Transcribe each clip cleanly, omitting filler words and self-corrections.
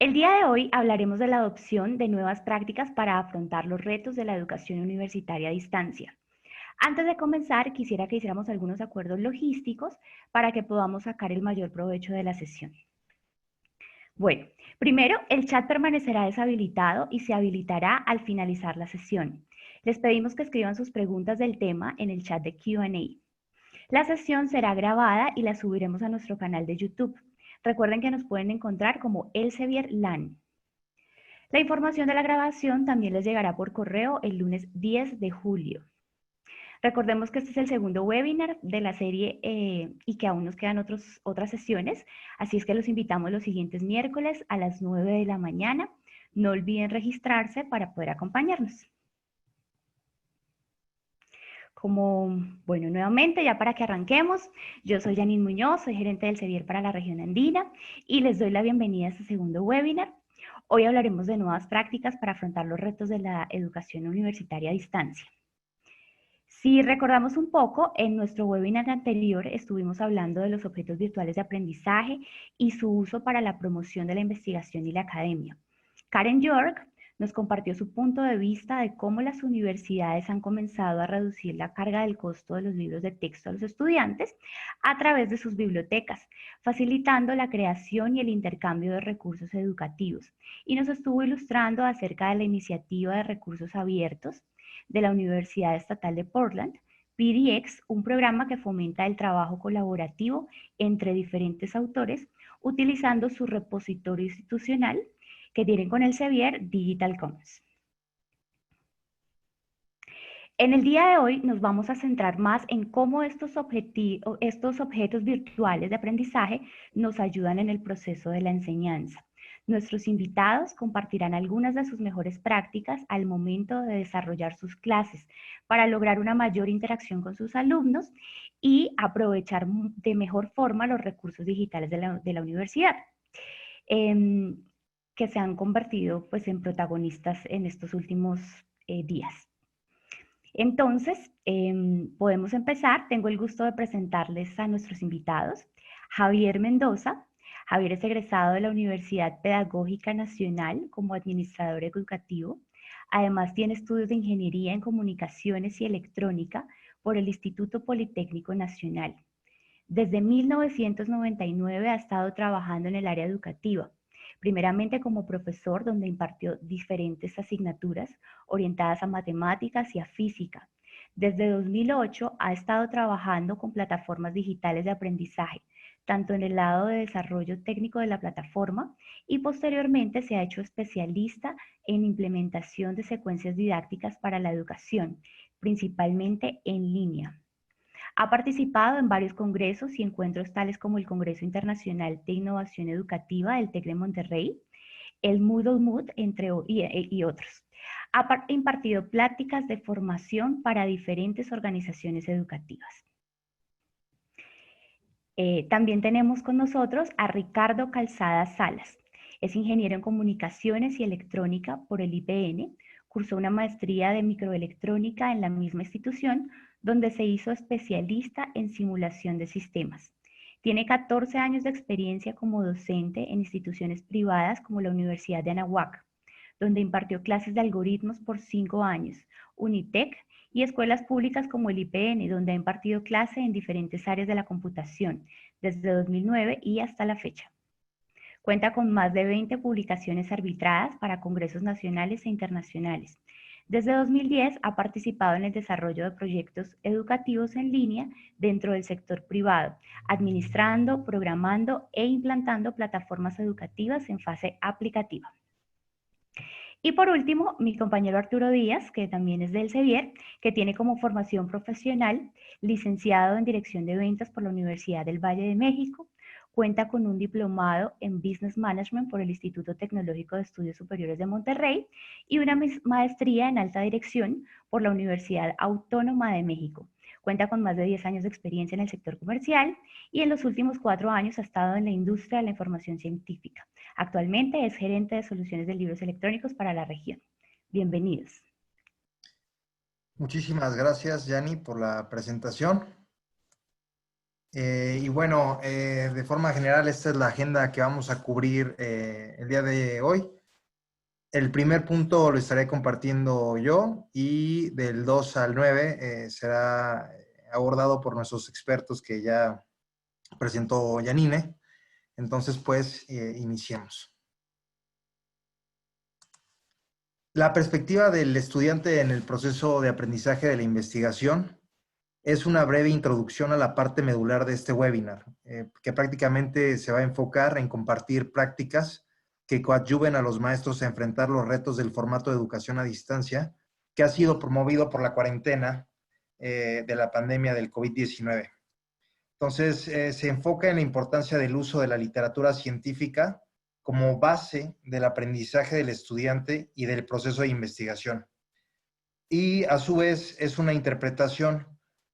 El día de hoy hablaremos de la adopción de nuevas prácticas para afrontar los retos de la educación universitaria a distancia. Antes de comenzar, quisiera que hiciéramos algunos acuerdos logísticos para que podamos sacar el mayor provecho de la sesión. Bueno, primero, el chat permanecerá deshabilitado y se habilitará al finalizar la sesión. Les pedimos que escriban sus preguntas del tema en el chat de Q&A. La sesión será grabada y la subiremos a nuestro canal de YouTube. Recuerden que nos pueden encontrar como Elsevier LAN. La información de la grabación también les llegará por correo el lunes 10 de julio. Recordemos que este es el segundo webinar de la serie y que aún nos quedan otras sesiones, así es que los invitamos los siguientes miércoles a las 9 de la mañana. No olviden registrarse para poder acompañarnos. Bueno, nuevamente, ya para que arranquemos, yo soy Janine Muñoz, soy gerente del CEBIER para la región andina y les doy la bienvenida a este segundo webinar. Hoy hablaremos de nuevas prácticas para afrontar los retos de la educación universitaria a distancia. Si recordamos un poco, en nuestro webinar anterior estuvimos hablando de los objetos virtuales de aprendizaje y su uso para la promoción de la investigación y la academia. Karen York nos compartió su punto de vista de cómo las universidades han comenzado a reducir la carga del costo de los libros de texto a los estudiantes a través de sus bibliotecas, facilitando la creación y el intercambio de recursos educativos. Y nos estuvo ilustrando acerca de la iniciativa de recursos abiertos de la Universidad Estatal de Portland, PDX, un programa que fomenta el trabajo colaborativo entre diferentes autores utilizando su repositorio institucional que tienen con el CEBIER Digital Commons. En el día de hoy nos vamos a centrar más en cómo estos objetos virtuales de aprendizaje nos ayudan en el proceso de la enseñanza. Nuestros invitados compartirán algunas de sus mejores prácticas al momento de desarrollar sus clases para lograr una mayor interacción con sus alumnos y aprovechar de mejor forma los recursos digitales de la universidad, que se han convertido pues, en protagonistas en estos últimos días. Entonces, podemos empezar. Tengo el gusto de presentarles a nuestros invitados. Javier Mendoza. Javier es egresado de la Universidad Pedagógica Nacional como administrador educativo. Además, tiene estudios de Ingeniería en Comunicaciones y Electrónica por el Instituto Politécnico Nacional. Desde 1999 ha estado trabajando en el área educativa, primeramente como profesor donde impartió diferentes asignaturas orientadas a matemáticas y a física. Desde 2008 ha estado trabajando con plataformas digitales de aprendizaje, tanto en el lado de desarrollo técnico de la plataforma y posteriormente se ha hecho especialista en implementación de secuencias didácticas para la educación, principalmente en línea. Ha participado en varios congresos y encuentros tales como el Congreso Internacional de Innovación Educativa del TEC de Monterrey, el Moodle Mood, y otros. Ha impartido pláticas de formación para diferentes organizaciones educativas. También tenemos con nosotros a Ricardo Calzada Salas. Es ingeniero en comunicaciones y electrónica por el IPN, cursó una maestría de microelectrónica en la misma institución, donde se hizo especialista en simulación de sistemas. Tiene 14 años de experiencia como docente en instituciones privadas como la Universidad de Anáhuac, donde impartió clases de algoritmos por 5 años, Unitec, y escuelas públicas como el IPN, donde ha impartido clase en diferentes áreas de la computación, desde 2009 y hasta la fecha. Cuenta con más de 20 publicaciones arbitradas para congresos nacionales e internacionales. Desde 2010 ha participado en el desarrollo de proyectos educativos en línea dentro del sector privado, administrando, programando e implantando plataformas educativas en fase aplicativa. Y por último, mi compañero Arturo Díaz, que también es del CEBIER, que tiene como formación profesional licenciado en Dirección de Ventas por la Universidad del Valle de México, cuenta con un diplomado en Business Management por el Instituto Tecnológico de Estudios Superiores de Monterrey y una maestría en Alta Dirección por la Universidad Autónoma de México. Cuenta con más de 10 años de experiencia en el sector comercial y en los últimos 4 años ha estado en la industria de la información científica. Actualmente es gerente de soluciones de libros electrónicos para la región. Bienvenidos. Muchísimas gracias, Yani, por la presentación. Y bueno, de forma general, esta es la agenda que vamos a cubrir el día de hoy. El primer punto lo estaré compartiendo yo y del 2 al 9 será abordado por nuestros expertos que ya presentó Yanine. Entonces, pues, iniciemos. La perspectiva del estudiante en el proceso de aprendizaje de la investigación es una breve introducción a la parte medular de este webinar, que prácticamente se va a enfocar en compartir prácticas que coadyuven a los maestros a enfrentar los retos del formato de educación a distancia que ha sido promovido por la cuarentena de la pandemia del COVID-19. Entonces, se enfoca en la importancia del uso de la literatura científica como base del aprendizaje del estudiante y del proceso de investigación. Y a su vez es una interpretación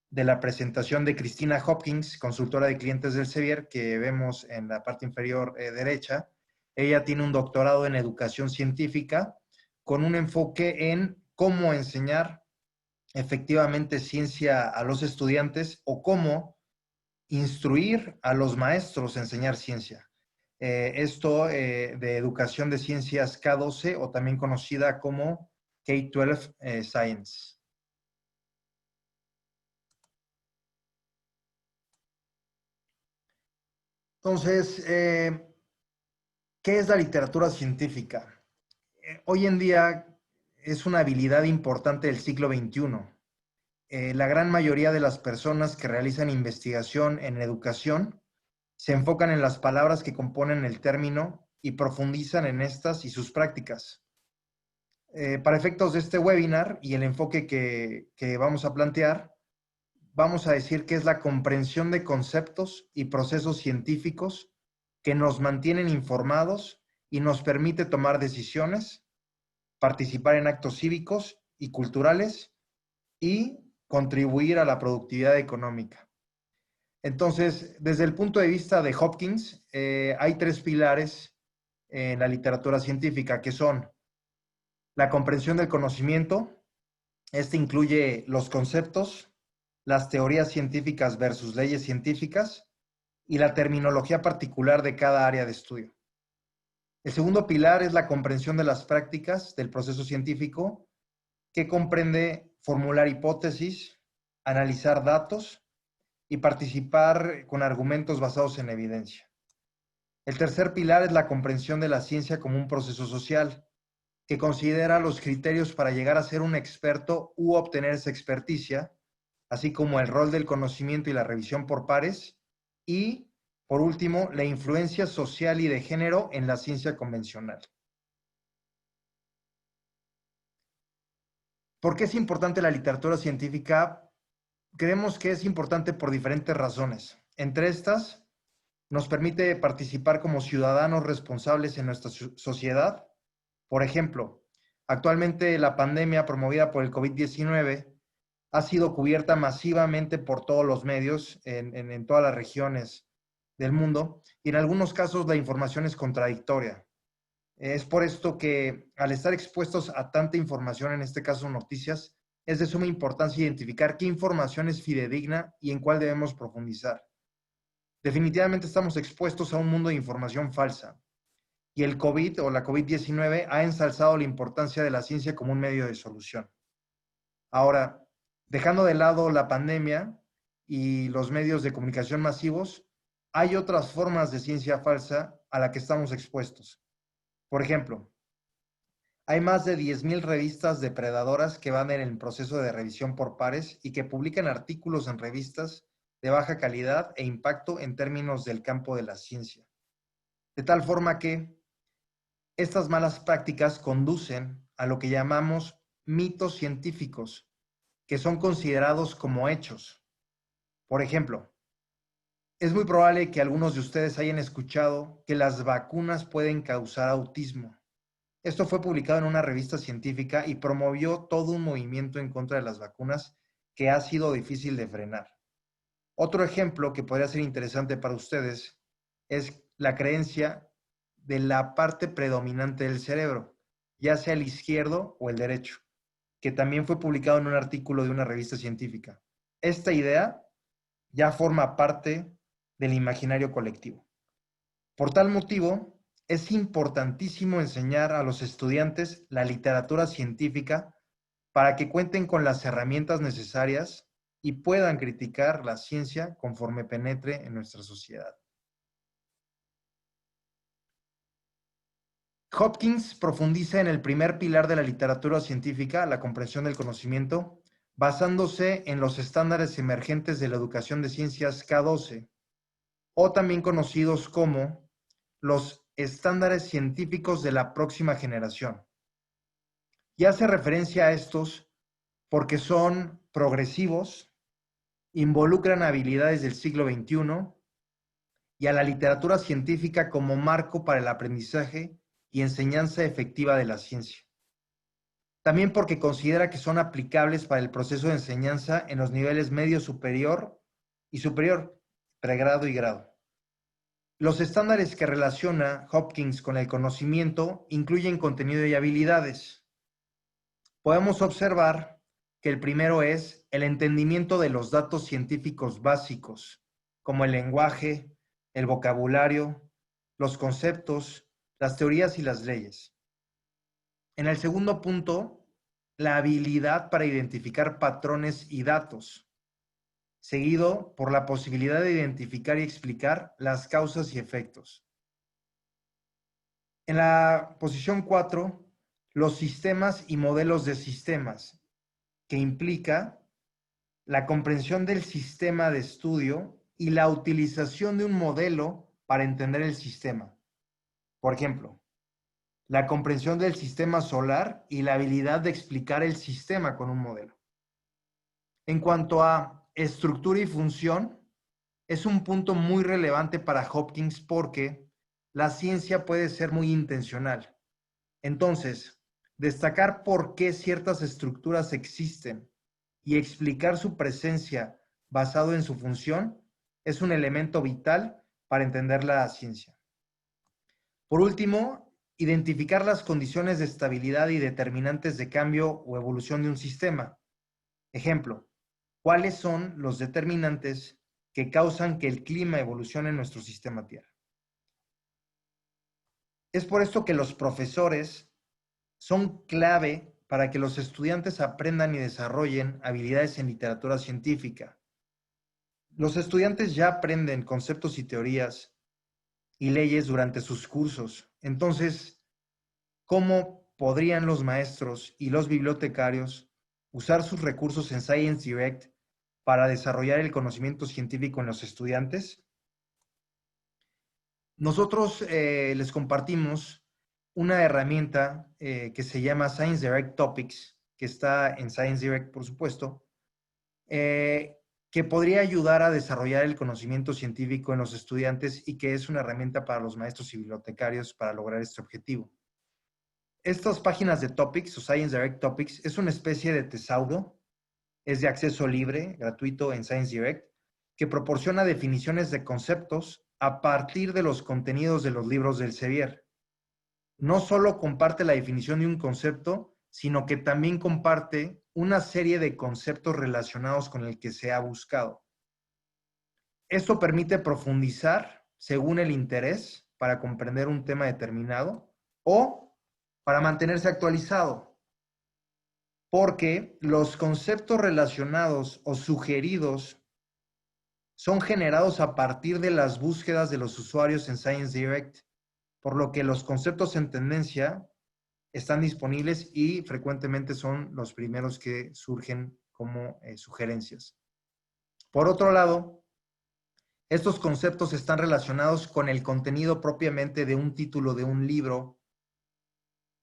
de la presentación de Cristina Hopkins, consultora de clientes del Sevier, que vemos en la parte inferior derecha. Ella tiene un doctorado en educación científica con un enfoque en cómo enseñar efectivamente ciencia a los estudiantes o cómo instruir a los maestros a enseñar ciencia. Esto de educación de ciencias K12 o también conocida como K-12 Science. Entonces, ¿qué es la literatura científica? Hoy en día es una habilidad importante del siglo XXI. La gran mayoría de las personas que realizan investigación en educación se enfocan en las palabras que componen el término y profundizan en estas y sus prácticas. Para efectos de este webinar y el enfoque que vamos a plantear, vamos a decir que es la comprensión de conceptos y procesos científicos que nos mantienen informados y nos permite tomar decisiones, participar en actos cívicos y culturales y contribuir a la productividad económica. Entonces, desde el punto de vista de Hopkins, hay tres pilares en la literatura científica que son la comprensión del conocimiento. Este incluye los conceptos, las teorías científicas versus leyes científicas y la terminología particular de cada área de estudio. El segundo pilar es la comprensión de las prácticas del proceso científico, que comprende formular hipótesis, analizar datos y participar con argumentos basados en evidencia. El tercer pilar es la comprensión de la ciencia como un proceso social, que considera los criterios para llegar a ser un experto u obtener esa experticia, así como el rol del conocimiento y la revisión por pares, y, por último, la influencia social y de género en la ciencia convencional. ¿Por qué es importante la literatura científica? Creemos que es importante por diferentes razones. Entre estas, nos permite participar como ciudadanos responsables en nuestra sociedad. Por ejemplo, actualmente la pandemia promovida por el COVID-19 ha sido cubierta masivamente por todos los medios en todas las regiones del mundo y en algunos casos la información es contradictoria. Es por esto que al estar expuestos a tanta información, en este caso noticias, es de suma importancia identificar qué información es fidedigna y en cuál debemos profundizar. Definitivamente estamos expuestos a un mundo de información falsa y el COVID o la COVID-19 ha ensalzado la importancia de la ciencia como un medio de solución. Ahora, dejando de lado la pandemia y los medios de comunicación masivos, hay otras formas de ciencia falsa a la que estamos expuestos. Por ejemplo, hay más de 10,000 revistas depredadoras que van en el proceso de revisión por pares y que publican artículos en revistas de baja calidad e impacto en términos del campo de la ciencia. De tal forma que estas malas prácticas conducen a lo que llamamos mitos científicos, que son considerados como hechos. Por ejemplo, es muy probable que algunos de ustedes hayan escuchado que las vacunas pueden causar autismo. Esto fue publicado en una revista científica y promovió todo un movimiento en contra de las vacunas que ha sido difícil de frenar. Otro ejemplo que podría ser interesante para ustedes es la creencia de la parte predominante del cerebro, ya sea el izquierdo o el derecho, que también fue publicado en un artículo de una revista científica. Esta idea ya forma parte del imaginario colectivo. Por tal motivo, es importantísimo enseñar a los estudiantes la literatura científica para que cuenten con las herramientas necesarias y puedan criticar la ciencia conforme penetre en nuestra sociedad. Hopkins profundiza en el primer pilar de la literatura científica, la comprensión del conocimiento, basándose en los estándares emergentes de la educación de ciencias K12, o también conocidos como los estándares científicos de la próxima generación. Y hace referencia a estos porque son progresivos, involucran habilidades del siglo XXI y a la literatura científica como marco para el aprendizaje y enseñanza efectiva de la ciencia. También porque considera que son aplicables para el proceso de enseñanza en los niveles medio superior y superior, pregrado y grado. Los estándares que relaciona Hopkins con el conocimiento incluyen contenido y habilidades. Podemos observar que el primero es el entendimiento de los datos científicos básicos, como el lenguaje, el vocabulario, los conceptos, las teorías y las leyes. En el segundo punto, la habilidad para identificar patrones y datos, seguido por la posibilidad de identificar y explicar las causas y efectos. En la posición 4, los sistemas y modelos de sistemas, que implica la comprensión del sistema de estudio y la utilización de un modelo para entender el sistema. Por ejemplo, la comprensión del sistema solar y la habilidad de explicar el sistema con un modelo. En cuanto a estructura y función, es un punto muy relevante para Hopkins porque la ciencia puede ser muy intencional. Entonces, destacar por qué ciertas estructuras existen y explicar su presencia basado en su función es un elemento vital para entender la ciencia. Por último, identificar las condiciones de estabilidad y determinantes de cambio o evolución de un sistema. Ejemplo, ¿cuáles son los determinantes que causan que el clima evolucione en nuestro sistema Tierra? Es por esto que los profesores son clave para que los estudiantes aprendan y desarrollen habilidades en literatura científica. Los estudiantes ya aprenden conceptos y teorías y leyes durante sus cursos. Entonces, ¿cómo podrían los maestros y los bibliotecarios usar sus recursos en Science Direct para desarrollar el conocimiento científico en los estudiantes? Nosotros les compartimos una herramienta que se llama Science Direct Topics, que está en Science Direct, por supuesto, que podría ayudar a desarrollar el conocimiento científico en los estudiantes y que es una herramienta para los maestros y bibliotecarios para lograr este objetivo. Estas páginas de Topics o Science Direct Topics es una especie de tesauro, es de acceso libre, gratuito en Science Direct, que proporciona definiciones de conceptos a partir de los contenidos de los libros del Sevier. No solo comparte la definición de un concepto, sino que también comparte una serie de conceptos relacionados con el que se ha buscado. Esto permite profundizar según el interés para comprender un tema determinado o para mantenerse actualizado, porque los conceptos relacionados o sugeridos son generados a partir de las búsquedas de los usuarios en Science Direct, por lo que los conceptos en tendencia están disponibles y frecuentemente son los primeros que surgen como sugerencias. Por otro lado, estos conceptos están relacionados con el contenido propiamente de un título de un libro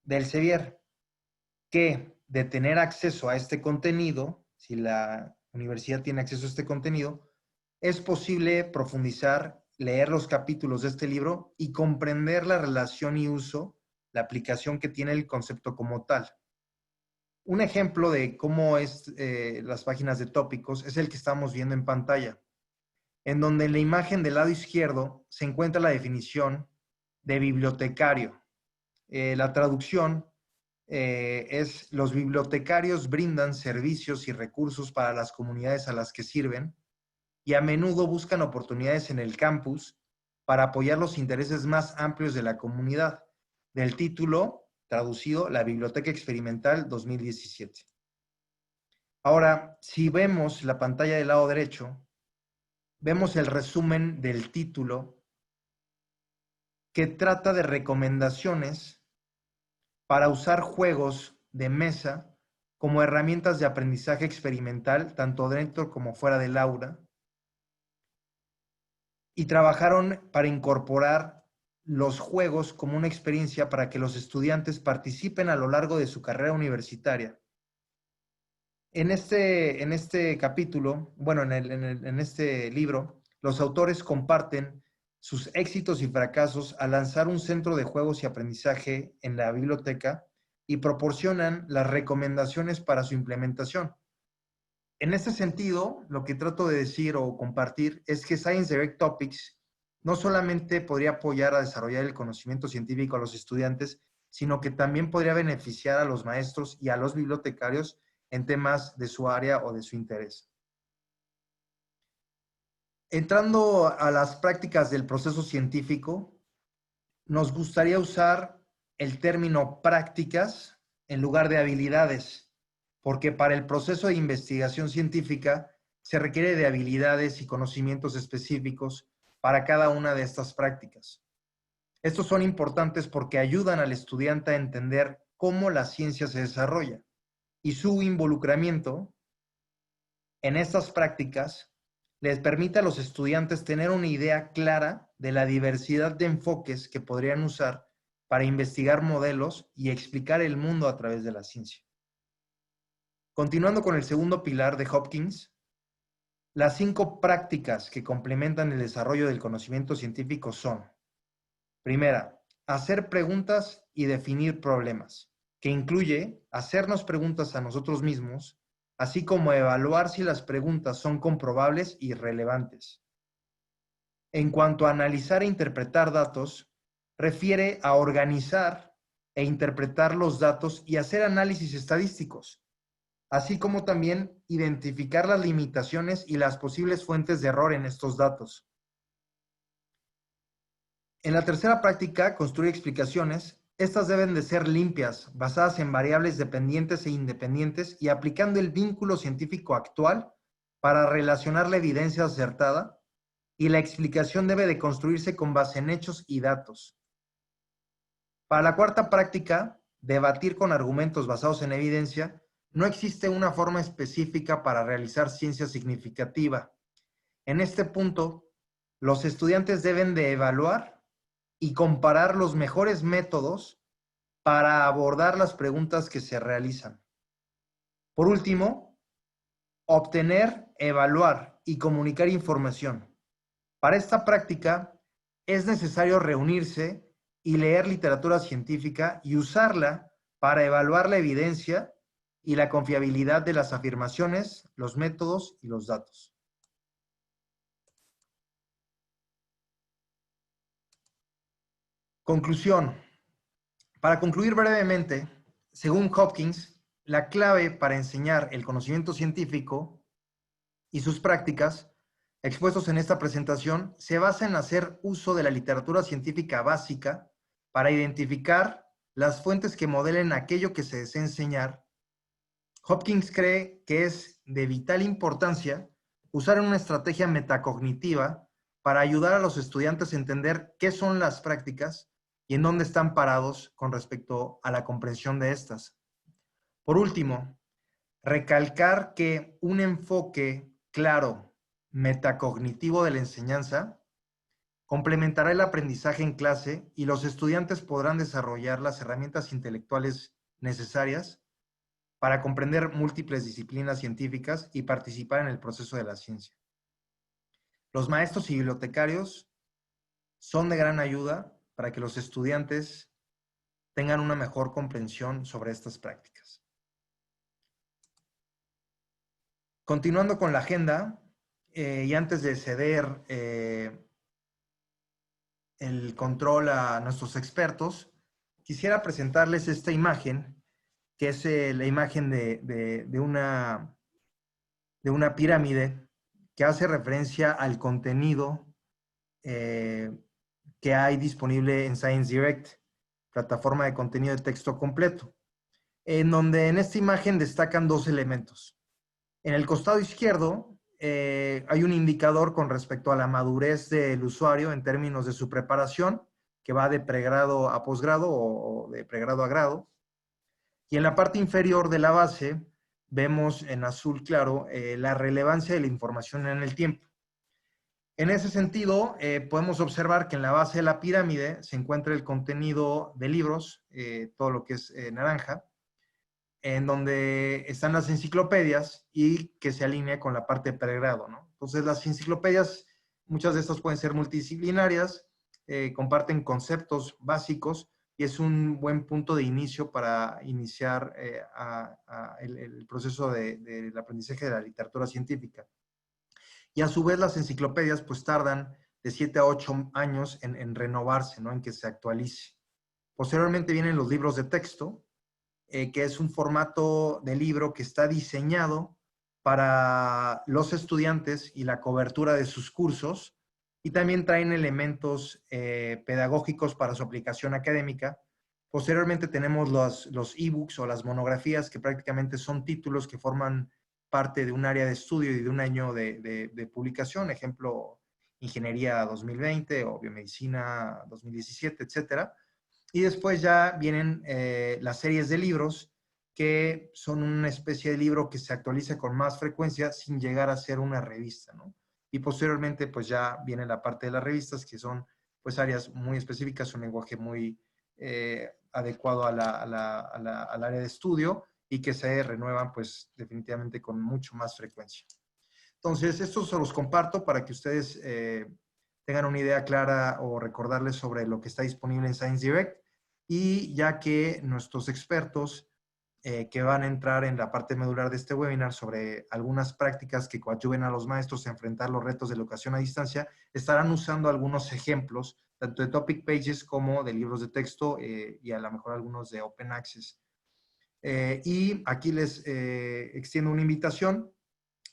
del Sevier, que de tener acceso a este contenido, si la universidad tiene acceso a este contenido, es posible profundizar, leer los capítulos de este libro y comprender la relación y uso, la aplicación que tiene el concepto como tal. Un ejemplo de cómo es las páginas de tópicos es el que estamos viendo en pantalla, en donde en la imagen del lado izquierdo se encuentra la definición de bibliotecario. La traducción es: los bibliotecarios brindan servicios y recursos para las comunidades a las que sirven, y a menudo buscan oportunidades en el campus para apoyar los intereses más amplios de la comunidad. Del título, traducido, La Biblioteca Experimental 2017. Ahora, si vemos la pantalla del lado derecho, vemos el resumen del título que trata de recomendaciones para usar juegos de mesa como herramientas de aprendizaje experimental, tanto dentro como fuera del aula, y trabajaron para incorporar los juegos como una experiencia para que los estudiantes participen a lo largo de su carrera universitaria. En este capítulo, bueno, en este libro, los autores comparten sus éxitos y fracasos al lanzar un centro de juegos y aprendizaje en la biblioteca y proporcionan las recomendaciones para su implementación. En este sentido, lo que trato de decir o compartir es que Science Direct Topics no solamente podría apoyar a desarrollar el conocimiento científico a los estudiantes, sino que también podría beneficiar a los maestros y a los bibliotecarios en temas de su área o de su interés. Entrando a las prácticas del proceso científico, nos gustaría usar el término prácticas en lugar de habilidades, porque para el proceso de investigación científica se requiere de habilidades y conocimientos específicos para cada una de estas prácticas. Estos son importantes porque ayudan al estudiante a entender cómo la ciencia se desarrolla y su involucramiento en estas prácticas les permite a los estudiantes tener una idea clara de la diversidad de enfoques que podrían usar para investigar modelos y explicar el mundo a través de la ciencia. Continuando con el segundo pilar de Hopkins, las 5 prácticas que complementan el desarrollo del conocimiento científico son: primera, hacer preguntas y definir problemas, que incluye hacernos preguntas a nosotros mismos, así como evaluar si las preguntas son comprobables y relevantes. En cuanto a analizar e interpretar datos, refiere a organizar e interpretar los datos y hacer análisis estadísticos, así como también identificar las limitaciones y las posibles fuentes de error en estos datos. En la tercera práctica, construir explicaciones. Estas deben de ser limpias, basadas en variables dependientes e independientes y aplicando el vínculo científico actual para relacionar la evidencia acertada, y la explicación debe de construirse con base en hechos y datos. Para la cuarta práctica, debatir con argumentos basados en evidencia, no existe una forma específica para realizar ciencia significativa. En este punto, los estudiantes deben de evaluar y comparar los mejores métodos para abordar las preguntas que se realizan. Por último, obtener, evaluar y comunicar información. Para esta práctica es necesario reunirse y leer literatura científica y usarla para evaluar la evidencia y la confiabilidad de las afirmaciones, los métodos y los datos. Conclusión. Para concluir brevemente, según Hopkins, la clave para enseñar el conocimiento científico y sus prácticas expuestos en esta presentación se basa en hacer uso de la literatura científica básica para identificar las fuentes que modelen aquello que se desea enseñar. Hopkins cree que es de vital importancia usar una estrategia metacognitiva para ayudar a los estudiantes a entender qué son las prácticas y en dónde están parados con respecto a la comprensión de estas. Por último, recalcar que un enfoque claro, metacognitivo de la enseñanza complementará el aprendizaje en clase y los estudiantes podrán desarrollar las herramientas intelectuales necesarias para comprender múltiples disciplinas científicas y participar en el proceso de la ciencia. Los maestros y bibliotecarios son de gran ayuda para que los estudiantes tengan una mejor comprensión sobre estas prácticas. Continuando con la agenda, y antes de ceder el control a nuestros expertos, quisiera presentarles esta imagen, que es la imagen de una pirámide que hace referencia al contenido que hay disponible en Science Direct, plataforma de contenido de texto completo, en donde en esta imagen destacan dos elementos. En el costado izquierdo hay un indicador con respecto a la madurez del usuario en términos de su preparación, que va de pregrado a posgrado o de pregrado a grado. Y en la parte inferior de la base vemos en azul claro la relevancia de la información en el tiempo. En ese sentido, podemos observar que en la base de la pirámide se encuentra el contenido de libros, todo lo que es naranja, en donde están las enciclopedias y que se alinea con la parte de pregrado, ¿no? Entonces, las enciclopedias, muchas de estas pueden ser multidisciplinarias, comparten conceptos básicos y es un buen punto de inicio para iniciar el proceso del aprendizaje de la literatura científica. Y a su vez las enciclopedias pues tardan de 7 a 8 años en renovarse, ¿no? En que se actualice. Posteriormente vienen los libros de texto, que es un formato de libro que está diseñado para los estudiantes y la cobertura de sus cursos, y también traen elementos pedagógicos para su aplicación académica. Posteriormente tenemos los ebooks o las monografías, que prácticamente son títulos que forman parte de un área de estudio y de un año de publicación, ejemplo, Ingeniería 2020 o Biomedicina 2017, etcétera. Y después ya vienen las series de libros, que son una especie de libro que se actualiza con más frecuencia sin llegar a ser una revista, ¿no? Y posteriormente, pues ya viene la parte de las revistas, que son pues áreas muy específicas, un lenguaje muy adecuado al área de estudio y que se renuevan pues definitivamente con mucho más frecuencia. Entonces, estos se los comparto para que ustedes tengan una idea clara o recordarles sobre lo que está disponible en Science Direct, y ya que nuestros expertos que van a entrar en la parte medular de este webinar sobre algunas prácticas que coadyuven a los maestros a enfrentar los retos de la educación a distancia, estarán usando algunos ejemplos, tanto de topic pages como de libros de texto y a lo mejor algunos de Open Access. Y aquí les extiendo una invitación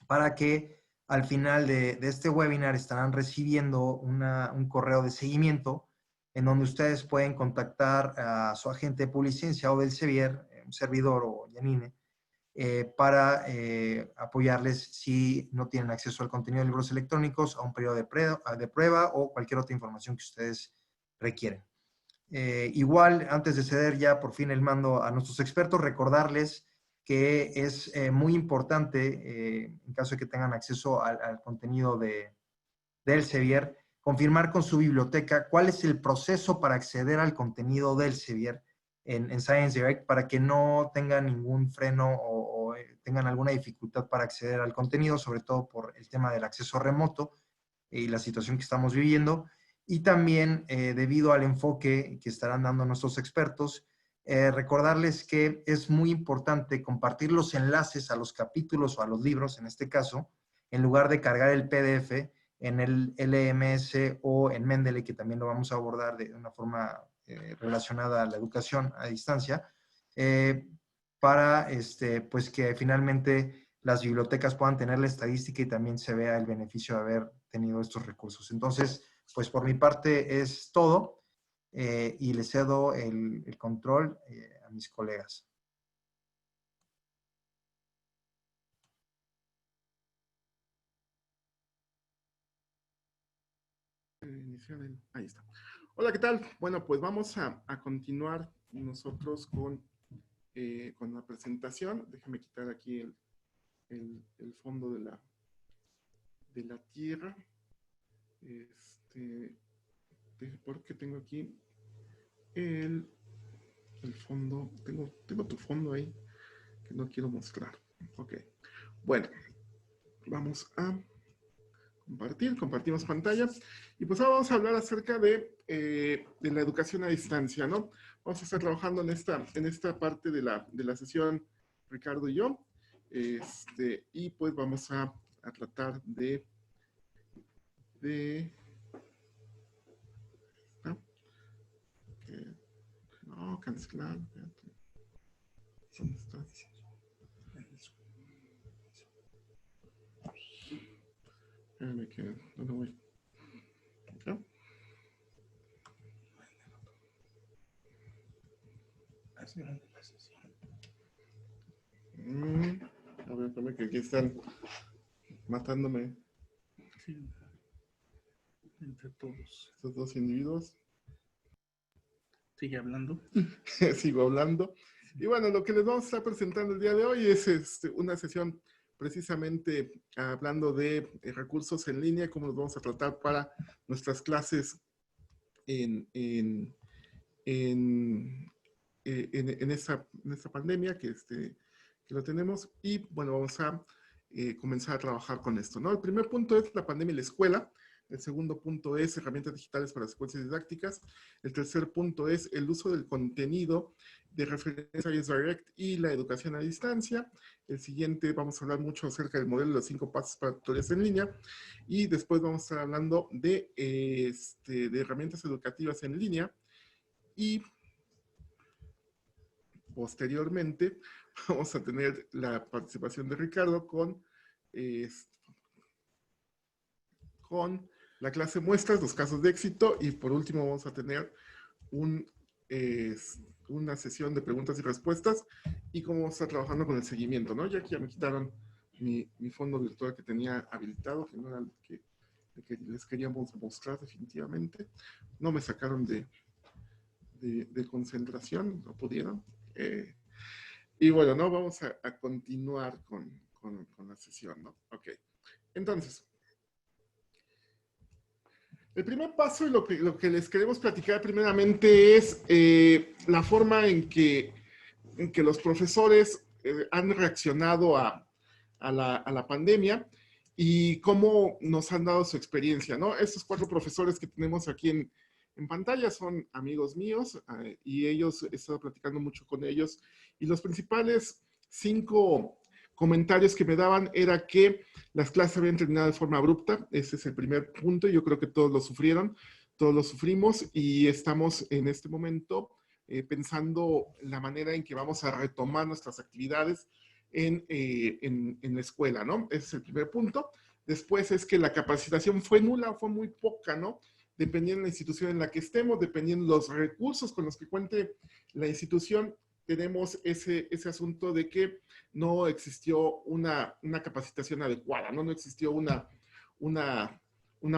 para que al final de este webinar estarán recibiendo un correo de seguimiento en donde ustedes pueden contactar a su agente de Publiciencia o del Sevier, un servidor o Yanine, para apoyarles si no tienen acceso al contenido de libros electrónicos, a un periodo de prueba o cualquier otra información que ustedes requieren. Igual, antes de ceder ya por fin el mando a nuestros expertos, recordarles que es muy importante, en caso de que tengan acceso al contenido del Sevier, confirmar con su biblioteca cuál es el proceso para acceder al contenido del Sevier en Science Direct, para que no tengan ningún freno o tengan alguna dificultad para acceder al contenido, sobre todo por el tema del acceso remoto y la situación que estamos viviendo. Y también, debido al enfoque que estarán dando nuestros expertos, recordarles que es muy importante compartir los enlaces a los capítulos o a los libros, en este caso, en lugar de cargar el PDF en el LMS o en Mendeley, que también lo vamos a abordar de una forma relacionada a la educación a distancia, para pues que finalmente las bibliotecas puedan tener la estadística y también se vea el beneficio de haber tenido estos recursos. Entonces, pues por mi parte es todo, y le cedo el control a mis colegas. Ahí está. Hola, ¿qué tal? Bueno, pues vamos a continuar nosotros con la presentación. Déjame quitar aquí el fondo de la tierra. Porque tengo aquí el fondo. Tengo tu fondo ahí que no quiero mostrar. Ok. Bueno, vamos a compartimos pantalla, y pues ahora vamos a hablar acerca de la educación a distancia, ¿no? Vamos a estar trabajando en esta parte de la sesión, Ricardo y yo, y pues vamos a tratar ¿no? No, cancelar. ¿Dónde está? Espérame que no lo voy. ¿Ya? A ver, espérame que aquí están matándome. Sí, entre todos. Estos dos individuos. Sigue hablando. Sigo hablando. Y bueno, lo que les vamos a estar presentando el día de hoy es una sesión precisamente hablando de recursos en línea, cómo los vamos a tratar para nuestras clases en esta pandemia que lo tenemos. Y bueno, vamos a comenzar a trabajar con esto, ¿no? El primer punto es la pandemia y la escuela. El segundo punto es herramientas digitales para secuencias didácticas. El tercer punto es el uso del contenido de referencia a Direct y la educación a distancia. El siguiente vamos a hablar mucho acerca del modelo de los 5 pasos para tutorías en línea. Y después vamos a estar hablando de herramientas educativas en línea. Y posteriormente vamos a tener la participación de Ricardo con la clase muestras, los casos de éxito, y por último vamos a tener una sesión de preguntas y respuestas y cómo vamos a estar trabajando con el seguimiento, ¿no? Ya que ya me quitaron mi fondo virtual que tenía habilitado, que no era el que les queríamos mostrar definitivamente. No me sacaron de concentración, no pudieron. Y bueno, ¿no? Vamos a continuar con la sesión, ¿no? Ok. Entonces, el primer paso y lo que les queremos platicar primeramente es la forma en que los profesores han reaccionado a la pandemia y cómo nos han dado su experiencia, ¿no? Estos 4 profesores que tenemos aquí en pantalla son amigos míos y ellos, he estado platicando mucho con ellos y los principales 5 comentarios que me daban era que las clases habían terminado de forma abrupta. Ese es el primer punto. Yo creo que todos lo sufrieron, todos lo sufrimos y estamos en este momento pensando la manera en que vamos a retomar nuestras actividades en la escuela, ¿no? Ese es el primer punto. Después es que la capacitación fue nula, fue muy poca, ¿no? Dependiendo de la institución en la que estemos, dependiendo de los recursos con los que cuente la institución, tenemos ese asunto de que no existió una capacitación adecuada, ¿no? No existió una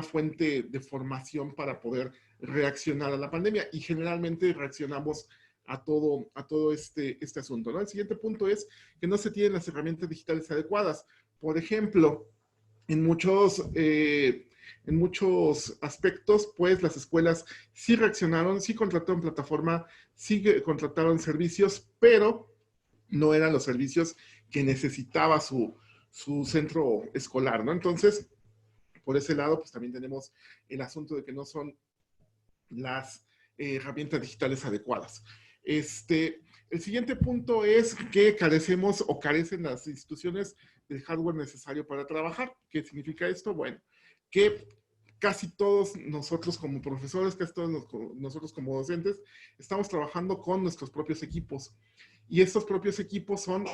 fuente de formación para poder reaccionar a la pandemia y generalmente reaccionamos a todo este asunto, ¿no? El siguiente punto es que no se tienen las herramientas digitales adecuadas. Por ejemplo, en muchos aspectos, pues las escuelas sí reaccionaron, sí contrataron plataforma, sí contrataron servicios, pero no eran los servicios que necesitaba su centro escolar, ¿no? Entonces, por ese lado, pues también tenemos el asunto de que no son las herramientas digitales adecuadas. El siguiente punto es que carecemos o carecen las instituciones del hardware necesario para trabajar. ¿Qué significa esto? Bueno, que casi todos nosotros como profesores, casi todos nosotros como docentes, estamos trabajando con nuestros propios equipos. Y estos propios equipos son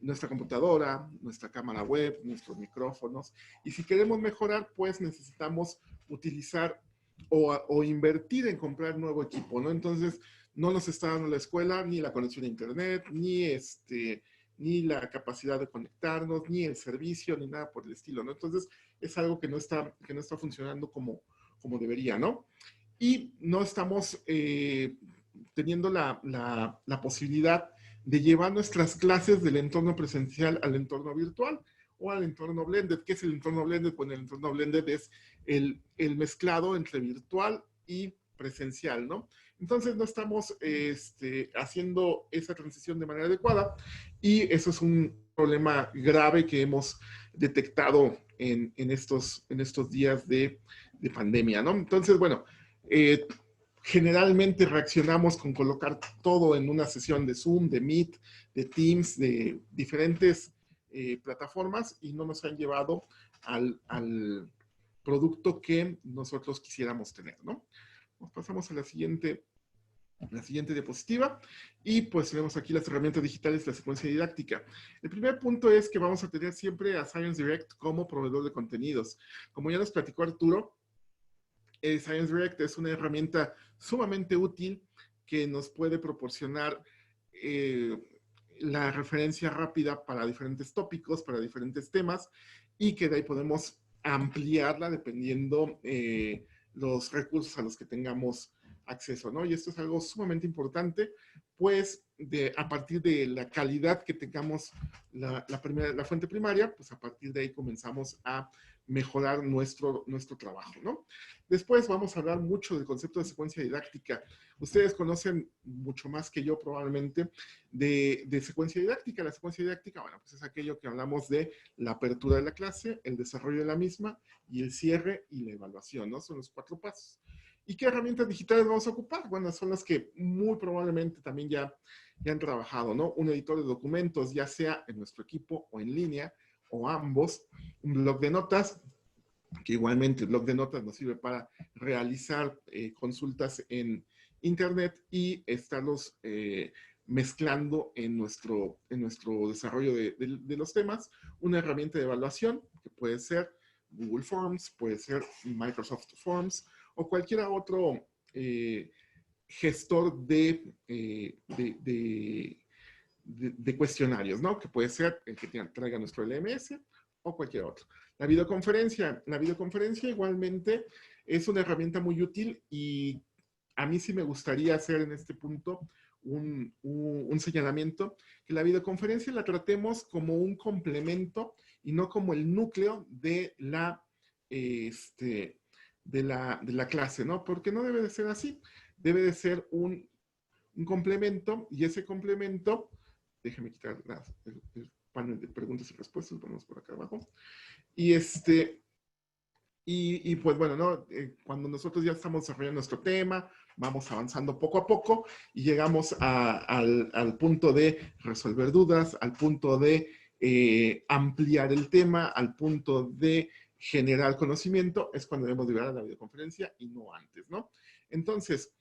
nuestra computadora, nuestra cámara web, nuestros micrófonos. Y si queremos mejorar, pues necesitamos utilizar o invertir en comprar nuevo equipo, ¿no? Entonces, no nos está dando la escuela ni la conexión a internet, ni la capacidad de conectarnos, ni el servicio, ni nada por el estilo, ¿no? Entonces, es algo que no está funcionando como debería, ¿no? Y no estamos teniendo la posibilidad de llevar nuestras clases del entorno presencial al entorno virtual o al entorno blended. ¿Qué es el entorno blended? Pues el entorno blended es el mezclado entre virtual y presencial, ¿no? Entonces no estamos haciendo esa transición de manera adecuada y eso es un problema grave que hemos detectado en estos días de pandemia, ¿no? Entonces, bueno, generalmente reaccionamos con colocar todo en una sesión de Zoom, de Meet, de Teams, de diferentes plataformas y no nos han llevado al producto que nosotros quisiéramos tener, ¿no? Pasamos a la siguiente la siguiente diapositiva. Y pues tenemos aquí las herramientas digitales de la secuencia didáctica. El primer punto es que vamos a tener siempre a Science Direct como proveedor de contenidos. Como ya nos platicó Arturo, Science Direct es una herramienta sumamente útil que nos puede proporcionar la referencia rápida para diferentes tópicos, para diferentes temas, y que de ahí podemos ampliarla dependiendo los recursos a los que tengamos acceso, ¿no? Y esto es algo sumamente importante, pues a partir de la calidad que tengamos la fuente primaria, pues a partir de ahí comenzamos a mejorar nuestro trabajo, ¿no? Después vamos a hablar mucho del concepto de secuencia didáctica. Ustedes conocen mucho más que yo probablemente de secuencia didáctica. La secuencia didáctica, bueno, pues es aquello que hablamos de la apertura de la clase, el desarrollo de la misma y el cierre y la evaluación, ¿no? Son los 4 pasos. ¿Y qué herramientas digitales vamos a ocupar? Bueno, son las que muy probablemente también ya han trabajado, ¿no? Un editor de documentos, ya sea en nuestro equipo o en línea, o ambos. Un blog de notas, que igualmente el blog de notas nos sirve para realizar consultas en internet y estarlos mezclando en nuestro desarrollo de los temas. Una herramienta de evaluación, que puede ser Google Forms, puede ser Microsoft Forms, o cualquier otro gestor de cuestionarios, ¿no? Que puede ser el que traiga nuestro LMS o cualquier otro. La videoconferencia igualmente es una herramienta muy útil y a mí sí me gustaría hacer en este punto un señalamiento, que la videoconferencia la tratemos como un complemento y no como el núcleo de la clase, ¿no? Porque no debe de ser así. Debe de ser un complemento, y ese complemento, déjame quitar el panel de preguntas y respuestas, vamos por acá abajo. Y pues bueno, ¿no? Cuando nosotros ya estamos desarrollando nuestro tema, vamos avanzando poco a poco y llegamos al punto de resolver dudas, al punto de ampliar el tema, al punto de generar conocimiento, es cuando debemos llegar a la videoconferencia y no antes, ¿no? Entonces,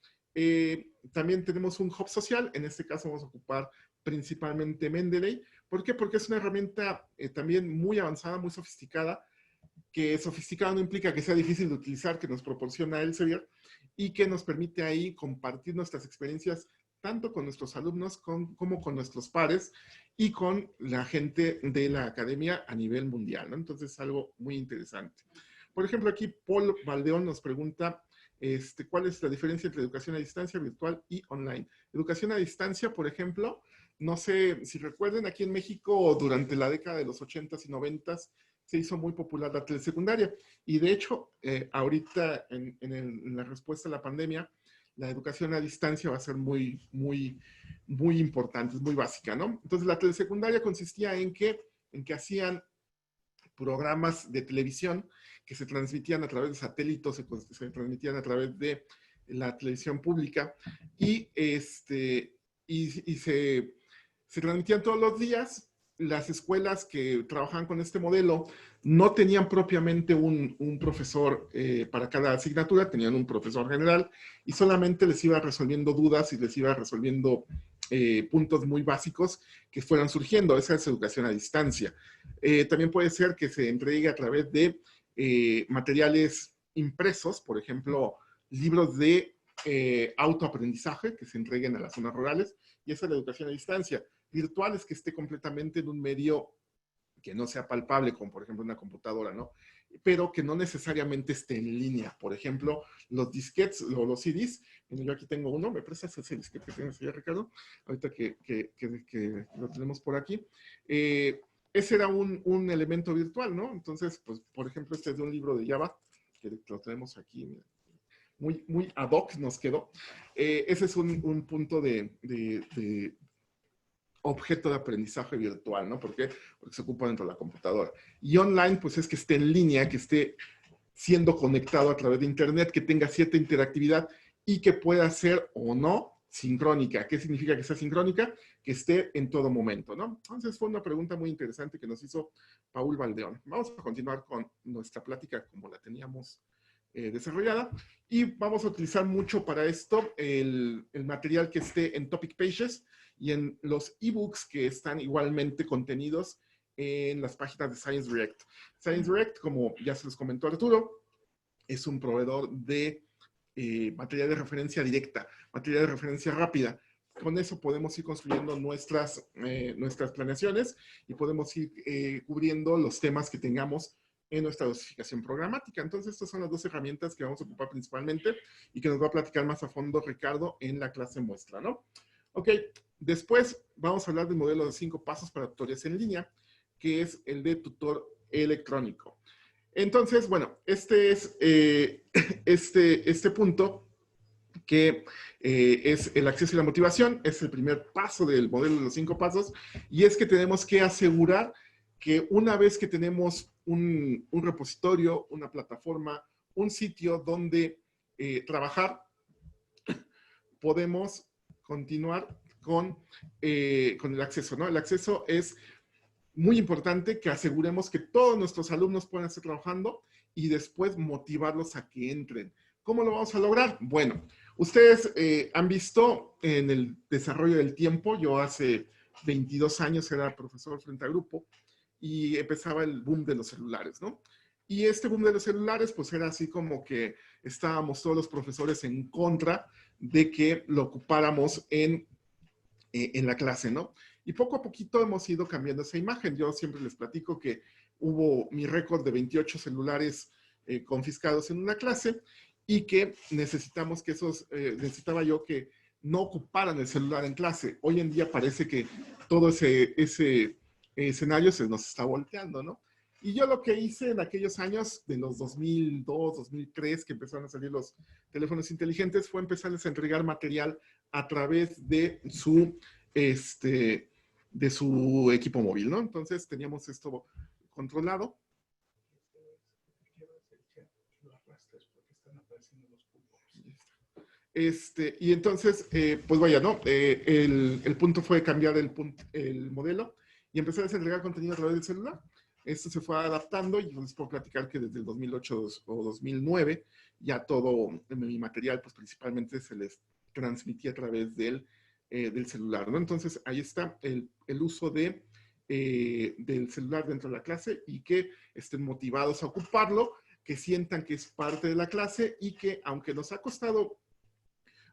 también tenemos un hub social, en este caso vamos a ocupar principalmente Mendeley. ¿Por qué? Porque es una herramienta también muy avanzada, muy sofisticada, que sofisticado no implica que sea difícil de utilizar, que nos proporciona Elsevier y que nos permite ahí compartir nuestras experiencias tanto con nuestros alumnos como con nuestros pares y con la gente de la academia a nivel mundial, ¿no? Entonces es algo muy interesante. Por ejemplo, aquí Paul Valdeón nos pregunta ¿cuál es la diferencia entre educación a distancia, virtual y online? Educación a distancia, por ejemplo, no sé si recuerden, aquí en México durante la década de los 80s y 90s se hizo muy popular la telesecundaria. Y de hecho, ahorita en la respuesta a la pandemia, la educación a distancia va a ser muy importante, es muy básica, ¿no? Entonces, la telesecundaria consistía en que hacían programas de televisión que se transmitían a través de satélites, se transmitían a través de la televisión pública y se transmitían todos los días. Las escuelas que trabajaban con este modelo no tenían propiamente un profesor para cada asignatura, tenían un profesor general y solamente les iba resolviendo dudas y les iba resolviendo puntos muy básicos que fueran surgiendo. Esa es educación a distancia. También puede ser que se entregue a través de materiales impresos, por ejemplo, libros de autoaprendizaje que se entreguen a las zonas rurales, y esa es la educación a distancia. Virtual es que esté completamente en un medio que no sea palpable, como por ejemplo una computadora, ¿no? Pero que no necesariamente esté en línea. Por ejemplo, los disquetes o los CDs, yo aquí tengo uno, ¿me prestas ese disquete que tienes allá, Ricardo? Ahorita que lo tenemos por aquí. Ese era un elemento virtual, ¿no? Entonces, pues, por ejemplo, este es de un libro de Java, que lo tenemos aquí, mira. Muy ad hoc nos quedó. Ese es un punto de objeto de aprendizaje virtual, ¿no? ¿Por qué? Porque se ocupa dentro de la computadora. Y online, pues es que esté en línea, que esté siendo conectado a través de internet, que tenga cierta interactividad y que pueda ser o no sincrónica. ¿Qué significa que sea sincrónica? Que esté en todo momento, ¿no? Entonces fue una pregunta muy interesante que nos hizo Paul Valdeón. Vamos a continuar con nuestra plática como la teníamos desarrollada. Y vamos a utilizar mucho para esto el material que esté en Topic Pages y en los ebooks que están igualmente contenidos en las páginas de Science Direct. Science Direct, como ya se les comentó Arturo, es un proveedor de material de referencia directa, material de referencia rápida. Con eso podemos ir construyendo nuestras planeaciones y podemos ir cubriendo los temas que tengamos en nuestra dosificación programática. Entonces, estas son las dos herramientas que vamos a ocupar principalmente y que nos va a platicar más a fondo Ricardo en la clase muestra, ¿no? Ok, después vamos a hablar del modelo de 5 pasos para tutorías en línea, que es el de tutor electrónico. Entonces, bueno, este es este punto que es el acceso y la motivación, es el primer paso del modelo de los 5 pasos, y es que tenemos que asegurar que una vez que tenemos un repositorio, una plataforma, un sitio donde trabajar, podemos continuar con el acceso, ¿no? El acceso es muy importante, que aseguremos que todos nuestros alumnos puedan estar trabajando y después motivarlos a que entren. ¿Cómo lo vamos a lograr? Bueno, ustedes han visto en el desarrollo del tiempo, yo hace 22 años era profesor frente a grupo y empezaba el boom de los celulares, ¿no? Y este boom de los celulares, pues era así como que estábamos todos los profesores en contra de que lo ocupáramos en la clase, ¿no? Y poco a poquito hemos ido cambiando esa imagen. Yo siempre les platico que hubo mi récord de 28 celulares confiscados en una clase y que necesitamos que necesitaba yo que no ocuparan el celular en clase. Hoy en día parece que todo ese escenario se nos está volteando, ¿no? Y yo lo que hice en aquellos años, de los 2002, 2003, que empezaron a salir los teléfonos inteligentes, fue empezarles a entregar material a través de su equipo móvil, ¿no? Entonces teníamos esto controlado. Y entonces, pues vaya, ¿no? El punto fue cambiar el modelo y empezar a entregar contenido a través del celular. Esto se fue adaptando y les puedo platicar que desde el 2008 o 2009 ya todo mi material, pues principalmente se les transmitía a través del celular, ¿no? Entonces ahí está el uso del celular dentro de la clase y que estén motivados a ocuparlo, que sientan que es parte de la clase y que aunque nos ha costado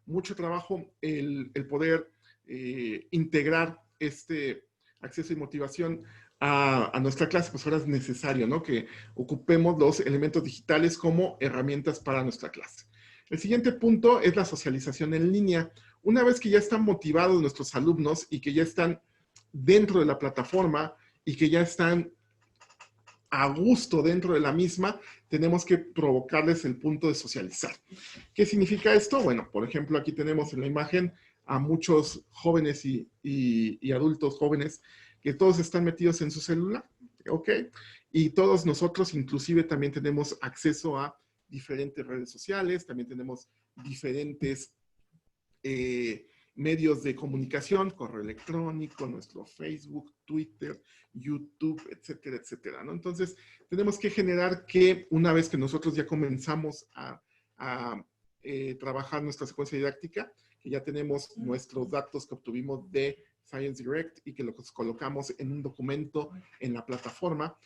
mucho trabajo el poder integrar este acceso y motivación a nuestra clase, pues ahora es necesario, ¿no? Que ocupemos los elementos digitales como herramientas para nuestra clase. El siguiente punto es la socialización en línea. Una vez que ya están motivados nuestros alumnos y que ya están dentro de la plataforma y que ya están a gusto dentro de la misma, tenemos que provocarles el punto de socializar. ¿Qué significa esto? Bueno, por ejemplo, aquí tenemos en la imagen a muchos jóvenes y adultos jóvenes que todos están metidos en su celular, ¿ok? Y todos nosotros inclusive también tenemos acceso a diferentes redes sociales, también tenemos diferentes medios de comunicación, correo electrónico, nuestro Facebook, Twitter, YouTube, etcétera, etcétera, ¿no? Entonces, tenemos que generar que una vez que nosotros ya comenzamos a trabajar nuestra secuencia didáctica, que ya tenemos nuestros datos que obtuvimos de Science Direct y que los colocamos en un documento en la plataforma,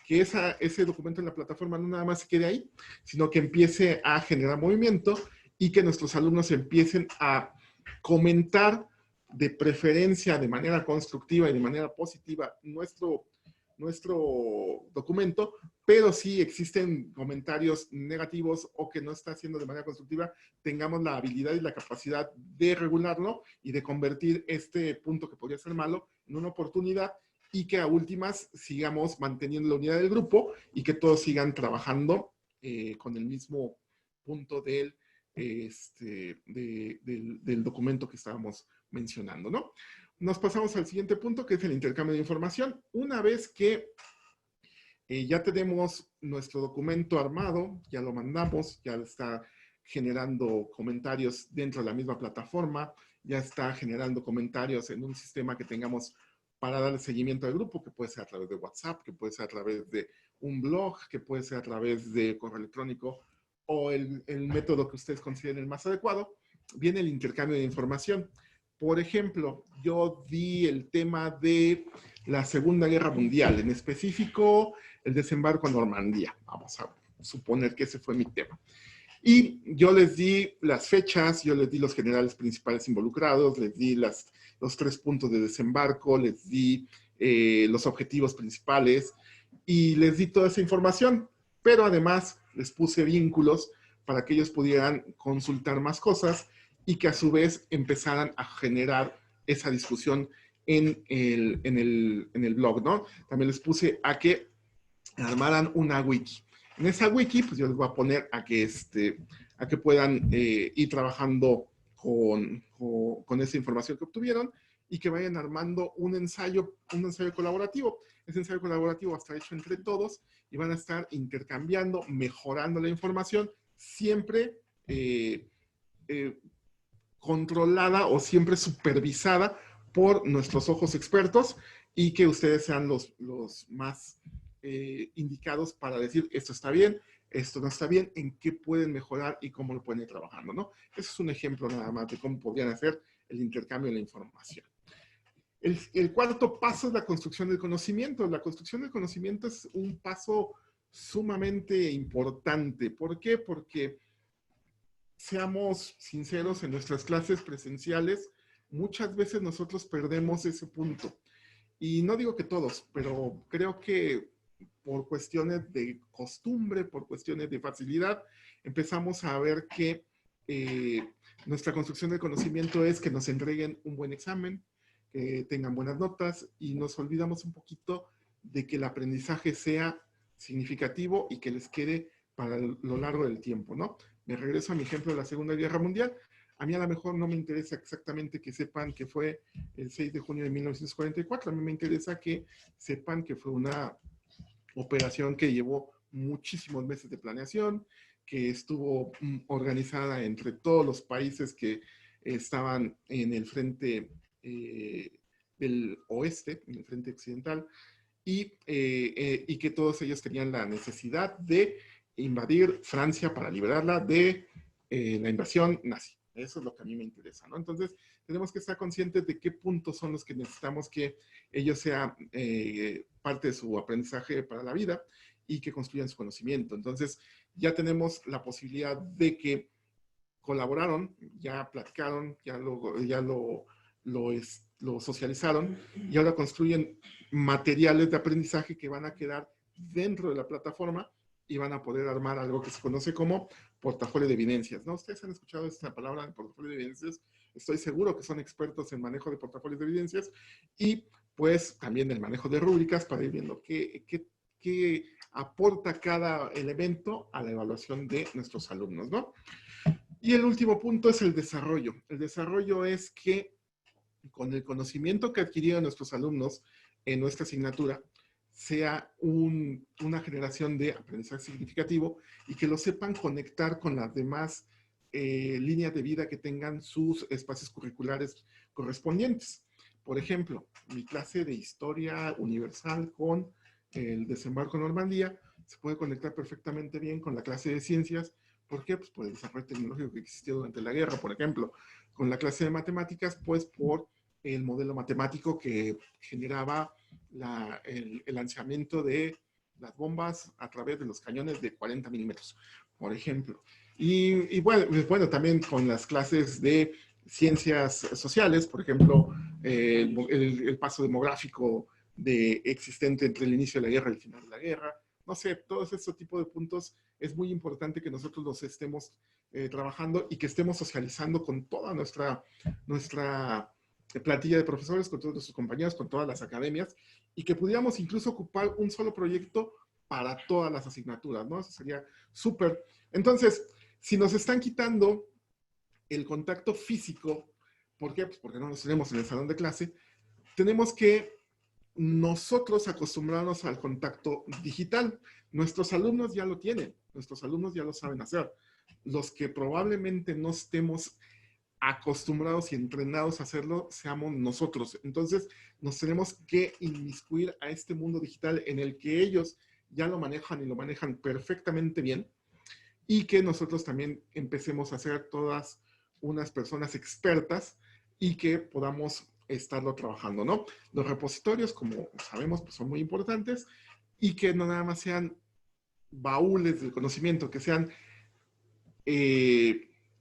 que ese documento en la plataforma no nada más se quede ahí, sino que empiece a generar movimiento y que nuestros alumnos empiecen a comentar de preferencia de manera constructiva y de manera positiva nuestro documento, pero si existen comentarios negativos o que no está haciendo de manera constructiva, tengamos la habilidad y la capacidad de regularlo y de convertir este punto que podría ser malo en una oportunidad y que a últimas sigamos manteniendo la unidad del grupo y que todos sigan trabajando con el mismo punto del documento que estábamos mencionando, ¿no? Nos pasamos al siguiente punto, que es el intercambio de información. Una vez que ya tenemos nuestro documento armado, ya lo mandamos, ya está generando comentarios dentro de la misma plataforma, ya está generando comentarios en un sistema que tengamos para darle seguimiento al grupo, que puede ser a través de WhatsApp, que puede ser a través de un blog, que puede ser a través de correo electrónico o el método que ustedes consideren el más adecuado, viene el intercambio de información. Por ejemplo, yo di el tema de la Segunda Guerra Mundial, en específico el desembarco en Normandía. Vamos a suponer que ese fue mi tema. Y yo les di las fechas, yo les di los generales principales involucrados, les di los 3 puntos de desembarco, les di los objetivos principales y les di toda esa información, pero además les puse vínculos para que ellos pudieran consultar más cosas y que a su vez empezaran a generar esa discusión en el blog, ¿no? También les puse a que armaran una wiki. En esa wiki, pues yo les voy a poner a que puedan ir trabajando con esa información que obtuvieron y que vayan armando un ensayo colaborativo. Ese ensayo colaborativo va a estar hecho entre todos y van a estar intercambiando, mejorando la información, siempre controlada o siempre supervisada por nuestros ojos expertos y que ustedes sean los más indicados para decir esto está bien, esto no está bien, en qué pueden mejorar y cómo lo pueden ir trabajando, ¿no? Ese es un ejemplo nada más de cómo podrían hacer el intercambio de la información. El cuarto paso es la construcción del conocimiento. La construcción del conocimiento es un paso sumamente importante. ¿Por qué? Porque seamos sinceros, en nuestras clases presenciales, muchas veces nosotros perdemos ese punto. Y no digo que todos, pero creo que por cuestiones de costumbre, por cuestiones de facilidad, empezamos a ver que nuestra construcción del conocimiento es que nos entreguen un buen examen, que tengan buenas notas y nos olvidamos un poquito de que el aprendizaje sea significativo y que les quede para lo largo del tiempo, ¿no? Me regreso a mi ejemplo de la Segunda Guerra Mundial. A mí a lo mejor no me interesa exactamente que sepan que fue el 6 de junio de 1944. A mí me interesa que sepan que fue una operación que llevó muchísimos meses de planeación, que estuvo organizada entre todos los países que estaban en el frente del oeste, en el frente occidental, y que todos ellos tenían la necesidad de invadir Francia para liberarla de la invasión nazi. Eso es lo que a mí me interesa, ¿no? Entonces, tenemos que estar conscientes de qué puntos son los que necesitamos que ellos sean parte de su aprendizaje para la vida y que construyan su conocimiento. Entonces, ya tenemos la posibilidad de que colaboraron, ya platicaron, ya lo socializaron y ahora construyen materiales de aprendizaje que van a quedar dentro de la plataforma y van a poder armar algo que se conoce como portafolio de evidencias, ¿no? Ustedes han escuchado esta palabra de portafolio de evidencias. Estoy seguro que son expertos en manejo de portafolios de evidencias y pues también el manejo de rúbricas para ir viendo qué aporta cada elemento a la evaluación de nuestros alumnos, ¿no? Y el último punto es el desarrollo. El desarrollo es que con el conocimiento que adquirieron nuestros alumnos en nuestra asignatura, sea una generación de aprendizaje significativo y que lo sepan conectar con las demás líneas de vida que tengan sus espacios curriculares correspondientes. Por ejemplo, mi clase de Historia Universal con el desembarco en Normandía se puede conectar perfectamente bien con la clase de Ciencias. ¿Por qué? Pues por el desarrollo tecnológico que existió durante la guerra, por ejemplo. Con la clase de Matemáticas, pues por el modelo matemático que generaba el lanzamiento de las bombas a través de los cañones de 40 milímetros, por ejemplo. Y bueno, también con las clases de ciencias sociales, por ejemplo, el paso demográfico existente entre el inicio de la guerra y el final de la guerra. No sé, todos estos tipos de puntos es muy importante que nosotros los estemos trabajando y que estemos socializando con toda nuestra plantilla de profesores, con todos nuestros compañeros, con todas las academias, y que pudiéramos incluso ocupar un solo proyecto para todas las asignaturas, ¿no? Eso sería súper. Entonces, si nos están quitando el contacto físico, ¿por qué? Pues porque no nos tenemos en el salón de clase, tenemos que nosotros acostumbrarnos al contacto digital. Nuestros alumnos ya lo tienen, nuestros alumnos ya lo saben hacer. Los que probablemente no estemos acostumbrados y entrenados a hacerlo, seamos nosotros. Entonces, nos tenemos que inmiscuir a este mundo digital en el que ellos ya lo manejan y lo manejan perfectamente bien. y que nosotros también empecemos a ser todas unas personas expertas y que podamos estarlo trabajando, ¿no? Los repositorios, como sabemos, pues son muy importantes y que no nada más sean baúles del conocimiento, que sean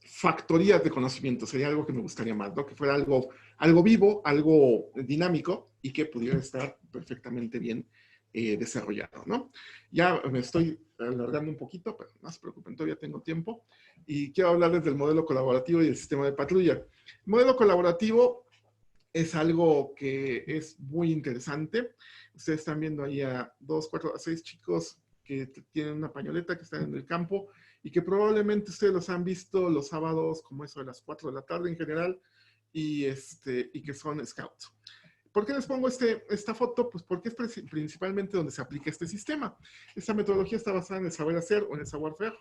factorías de conocimiento. Sería algo que me gustaría más, ¿no? Que fuera algo vivo, algo dinámico y que pudiera estar perfectamente bien desarrollado, ¿no? Ya me estoy alargando un poquito, pero no se preocupen, todavía tengo tiempo. Y quiero hablarles del modelo colaborativo y el sistema de patrulla. El modelo colaborativo es algo que es muy interesante. Ustedes están viendo ahí a 2, 4, a 6 chicos que tienen una pañoleta, que están en el campo y que probablemente ustedes los han visto los sábados como eso de las 4 de la tarde en general y que son scouts. ¿Por qué les pongo esta foto? Pues porque es principalmente donde se aplica este sistema. Esta metodología está basada en el saber hacer o en el savoir-faire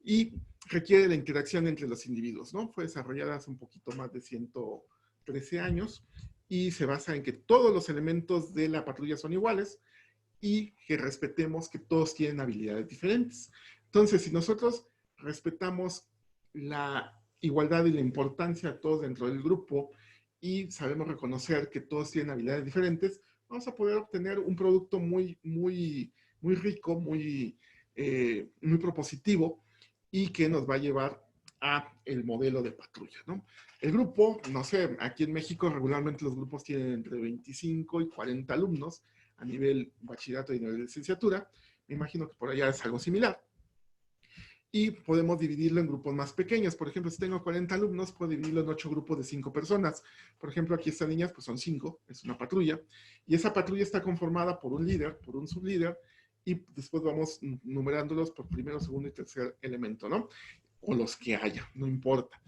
y requiere la interacción entre los individuos, ¿no? Fue desarrollada hace un poquito más de 113 años y se basa en que todos los elementos de la patrulla son iguales y que respetemos que todos tienen habilidades diferentes. Entonces, si nosotros respetamos la igualdad y la importancia de todos dentro del grupo y sabemos reconocer que todos tienen habilidades diferentes, vamos a poder obtener un producto muy rico, muy propositivo y que nos va a llevar a el modelo de patrulla, ¿no? El grupo, no sé, aquí en México regularmente los grupos tienen entre 25 y 40 alumnos a nivel bachillerato y nivel de licenciatura. Me imagino que por allá es algo similar. Y podemos dividirlo en grupos más pequeños. Por ejemplo, si tengo 40 alumnos, puedo dividirlo en 8 grupos de 5 personas. Por ejemplo, aquí estas niñas, pues son 5, es una patrulla. Y esa patrulla está conformada por un líder, por un sublíder, y después vamos numerándolos por primero, segundo y tercer elemento, ¿no? O los que haya, no importa.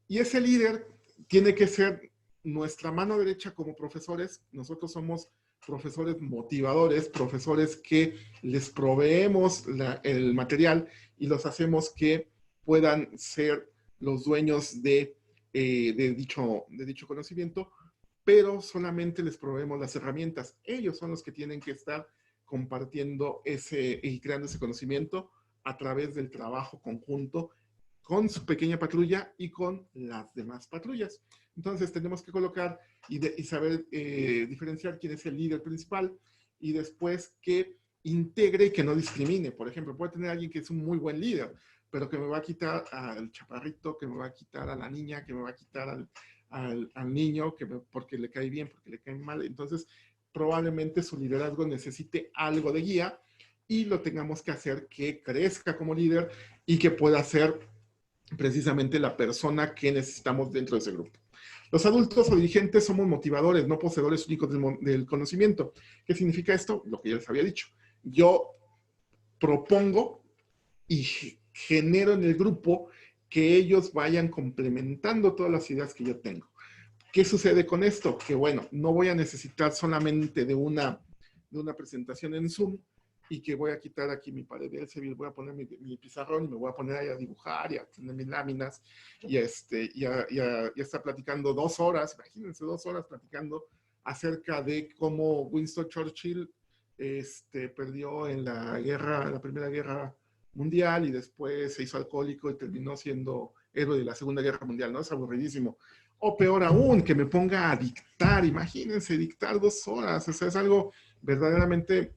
Y ese líder tiene que ser nuestra mano derecha como profesores. Nosotros somos profesores motivadores, profesores que les proveemos el material y los hacemos que puedan ser los dueños de dicho conocimiento, pero solamente les proveemos las herramientas. Ellos son los que tienen que estar compartiendo y creando ese conocimiento a través del trabajo conjunto con su pequeña patrulla y con las demás patrullas. Entonces tenemos que colocar y saber diferenciar quién es el líder principal y después que integre y que no discrimine. Por ejemplo, puede tener alguien que es un muy buen líder, pero que me va a quitar al chaparrito, que me va a quitar a la niña, que me va a quitar al niño, porque le cae bien, porque le cae mal. Entonces, probablemente su liderazgo necesite algo de guía y lo tengamos que hacer que crezca como líder y que pueda ser precisamente la persona que necesitamos dentro de ese grupo. Los adultos o dirigentes somos motivadores, no poseedores únicos del conocimiento. ¿Qué significa esto? Lo que ya les había dicho. Yo propongo y genero en el grupo que ellos vayan complementando todas las ideas que yo tengo. ¿Qué sucede con esto? Que bueno, no voy a necesitar solamente de una presentación en Zoom y que voy a quitar aquí mi pared de Elsevier, voy a poner mi pizarrón y me voy a poner ahí a dibujar y a tener mis láminas y a estar platicando 2 horas, imagínense 2 horas platicando acerca de cómo Winston Churchill perdió en la Primera Guerra Mundial y después se hizo alcohólico y terminó siendo héroe de la Segunda Guerra Mundial, ¿no? Es aburridísimo. O peor aún, que me ponga a dictar, imagínense, dictar 2 horas, o sea, es algo verdaderamente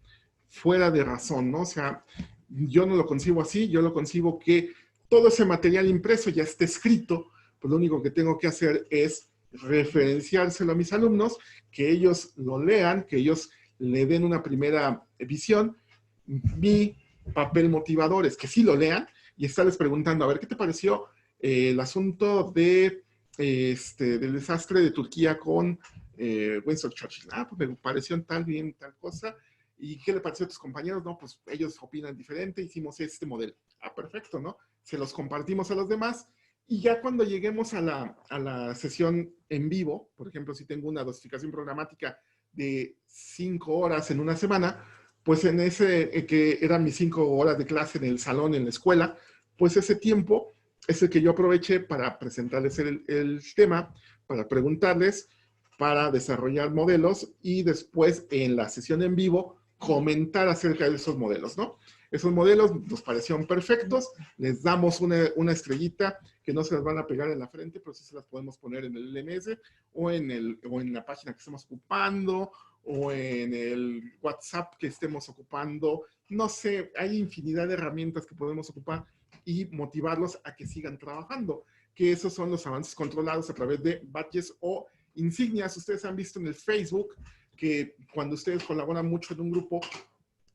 fuera de razón, ¿no? O sea, yo no lo concibo así, yo lo concibo que todo ese material impreso ya está escrito, pues lo único que tengo que hacer es referenciárselo a mis alumnos, que ellos lo lean, que ellos le den una primera visión. Mi papel motivador es que sí lo lean y estarles preguntando, a ver, ¿qué te pareció el asunto del desastre de Turquía con Winston Churchill? Ah, pues me pareció tal bien, tal cosa. ¿Y qué le pareció a tus compañeros? No, pues ellos opinan diferente, hicimos este modelo. Ah, perfecto, ¿no? Se los compartimos a los demás y ya cuando lleguemos a la sesión en vivo, por ejemplo, si tengo una dosificación programática de 5 horas en una semana, pues en ese que eran mis 5 horas de clase en el salón, en la escuela, pues ese tiempo es el que yo aproveché para presentarles el tema, para preguntarles, para desarrollar modelos y después en la sesión en vivo comentar acerca de esos modelos, ¿no? Esos modelos nos parecieron perfectos, les damos una estrellita que no se las van a pegar en la frente, pero sí se las podemos poner en el LMS o en la página que estemos ocupando o en el WhatsApp que estemos ocupando. No sé, hay infinidad de herramientas que podemos ocupar y motivarlos a que sigan trabajando, que esos son los avances controlados a través de badges o insignias. Ustedes han visto en el Facebook que cuando ustedes colaboran mucho en un grupo,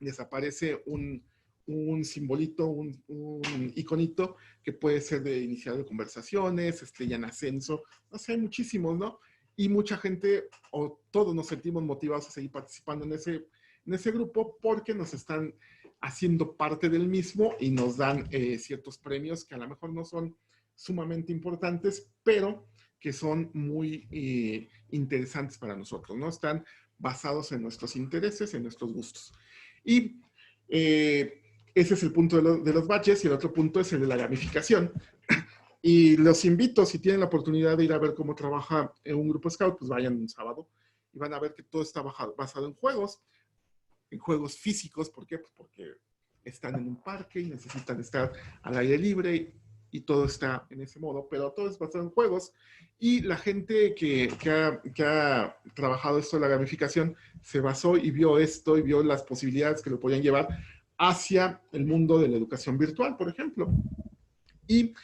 les aparece un simbolito, un iconito que puede ser de iniciar de conversaciones, estrella en ascenso, no sé, hay muchísimos, ¿no? Y mucha gente, o todos nos sentimos motivados a seguir participando en ese grupo porque nos están haciendo parte del mismo y nos dan ciertos premios que a lo mejor no son sumamente importantes, pero que son muy interesantes para nosotros, ¿no? Están basados en nuestros intereses, en nuestros gustos. Y ese es el punto de los badges, y el otro punto es el de la gamificación. Y los invito, si tienen la oportunidad de ir a ver cómo trabaja un grupo Scout, pues vayan un sábado y van a ver que todo está basado en juegos físicos. ¿Por qué? Pues porque están en un parque y necesitan estar al aire libre y todo está en ese modo, pero todo es basado en juegos. Y la gente que ha trabajado esto de la gamificación se basó y vio esto y vio las posibilidades que lo podían llevar hacia el mundo de la educación virtual, por ejemplo. Y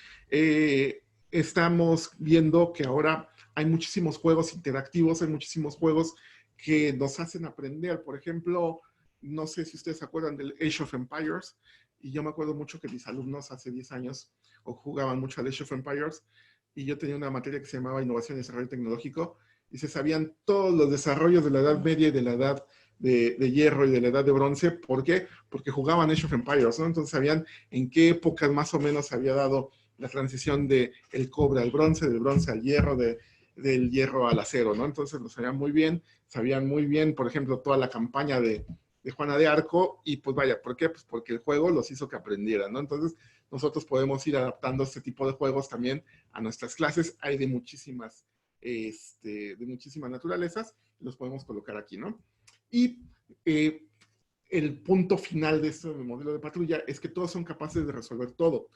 estamos viendo que ahora hay muchísimos juegos interactivos, hay muchísimos juegos que nos hacen aprender. Por ejemplo, no sé si ustedes se acuerdan del Age of Empires, y yo me acuerdo mucho que mis alumnos hace 10 años jugaban mucho al Age of Empires, y yo tenía una materia que se llamaba Innovación y Desarrollo Tecnológico, y se sabían todos los desarrollos de la Edad Media y de la Edad de Hierro y de la Edad de Bronce. ¿Por qué? Porque jugaban Age of Empires, ¿no? Entonces sabían en qué épocas más o menos se había dado la transición del cobre al bronce, del bronce al hierro, del hierro al acero, ¿no? Entonces lo sabían muy bien, por ejemplo, toda la campaña de Juana de Arco, y pues vaya, ¿por qué? Pues porque el juego los hizo que aprendieran, ¿no? Entonces nosotros podemos ir adaptando este tipo de juegos también a nuestras clases. Hay de muchísimas naturalezas, los podemos colocar aquí, ¿no? Y el punto final de este modelo de patrulla es que todos son capaces de resolver todo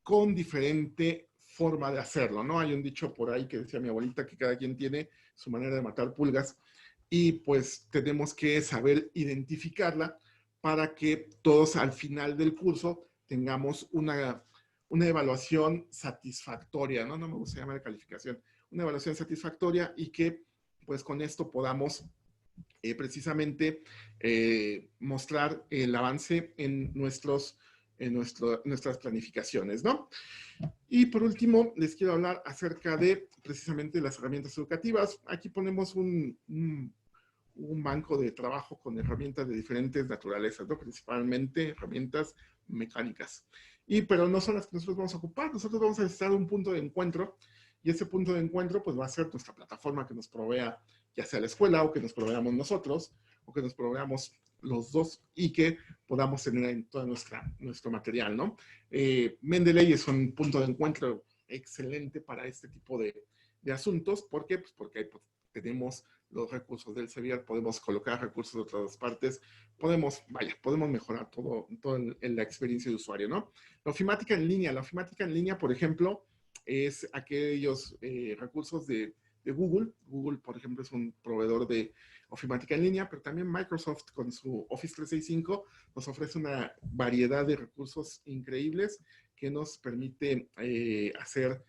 con diferente forma de hacerlo, ¿no? Hay un dicho por ahí que decía mi abuelita que cada quien tiene su manera de matar pulgas, y pues tenemos que saber identificarla para que todos al final del curso tengamos una evaluación satisfactoria, ¿no? No me gusta llamar de calificación, una evaluación satisfactoria, y que pues con esto podamos precisamente mostrar el avance en nuestras planificaciones, ¿no? Y por último, les quiero hablar acerca de precisamente las herramientas educativas. Aquí ponemos un banco de trabajo con herramientas de diferentes naturalezas, ¿no? Principalmente herramientas mecánicas. Pero no son las que nosotros vamos a ocupar. Nosotros vamos a necesitar un punto de encuentro, y ese punto de encuentro pues va a ser nuestra plataforma que nos provea, ya sea la escuela, o que nos proveamos nosotros, o que nos proveamos los dos, y que podamos tener en todo nuestro material, ¿no? Mendeley es un punto de encuentro excelente para este tipo de asuntos. ¿Por qué? Pues porque ahí tenemos los recursos del CEBIAR, podemos colocar recursos de otras partes, podemos mejorar todo en la experiencia de usuario, ¿no? La ofimática en línea, por ejemplo, es aquellos recursos de Google. Google, por ejemplo, es un proveedor de ofimática en línea, pero también Microsoft con su Office 365 nos ofrece una variedad de recursos increíbles que nos permite hacer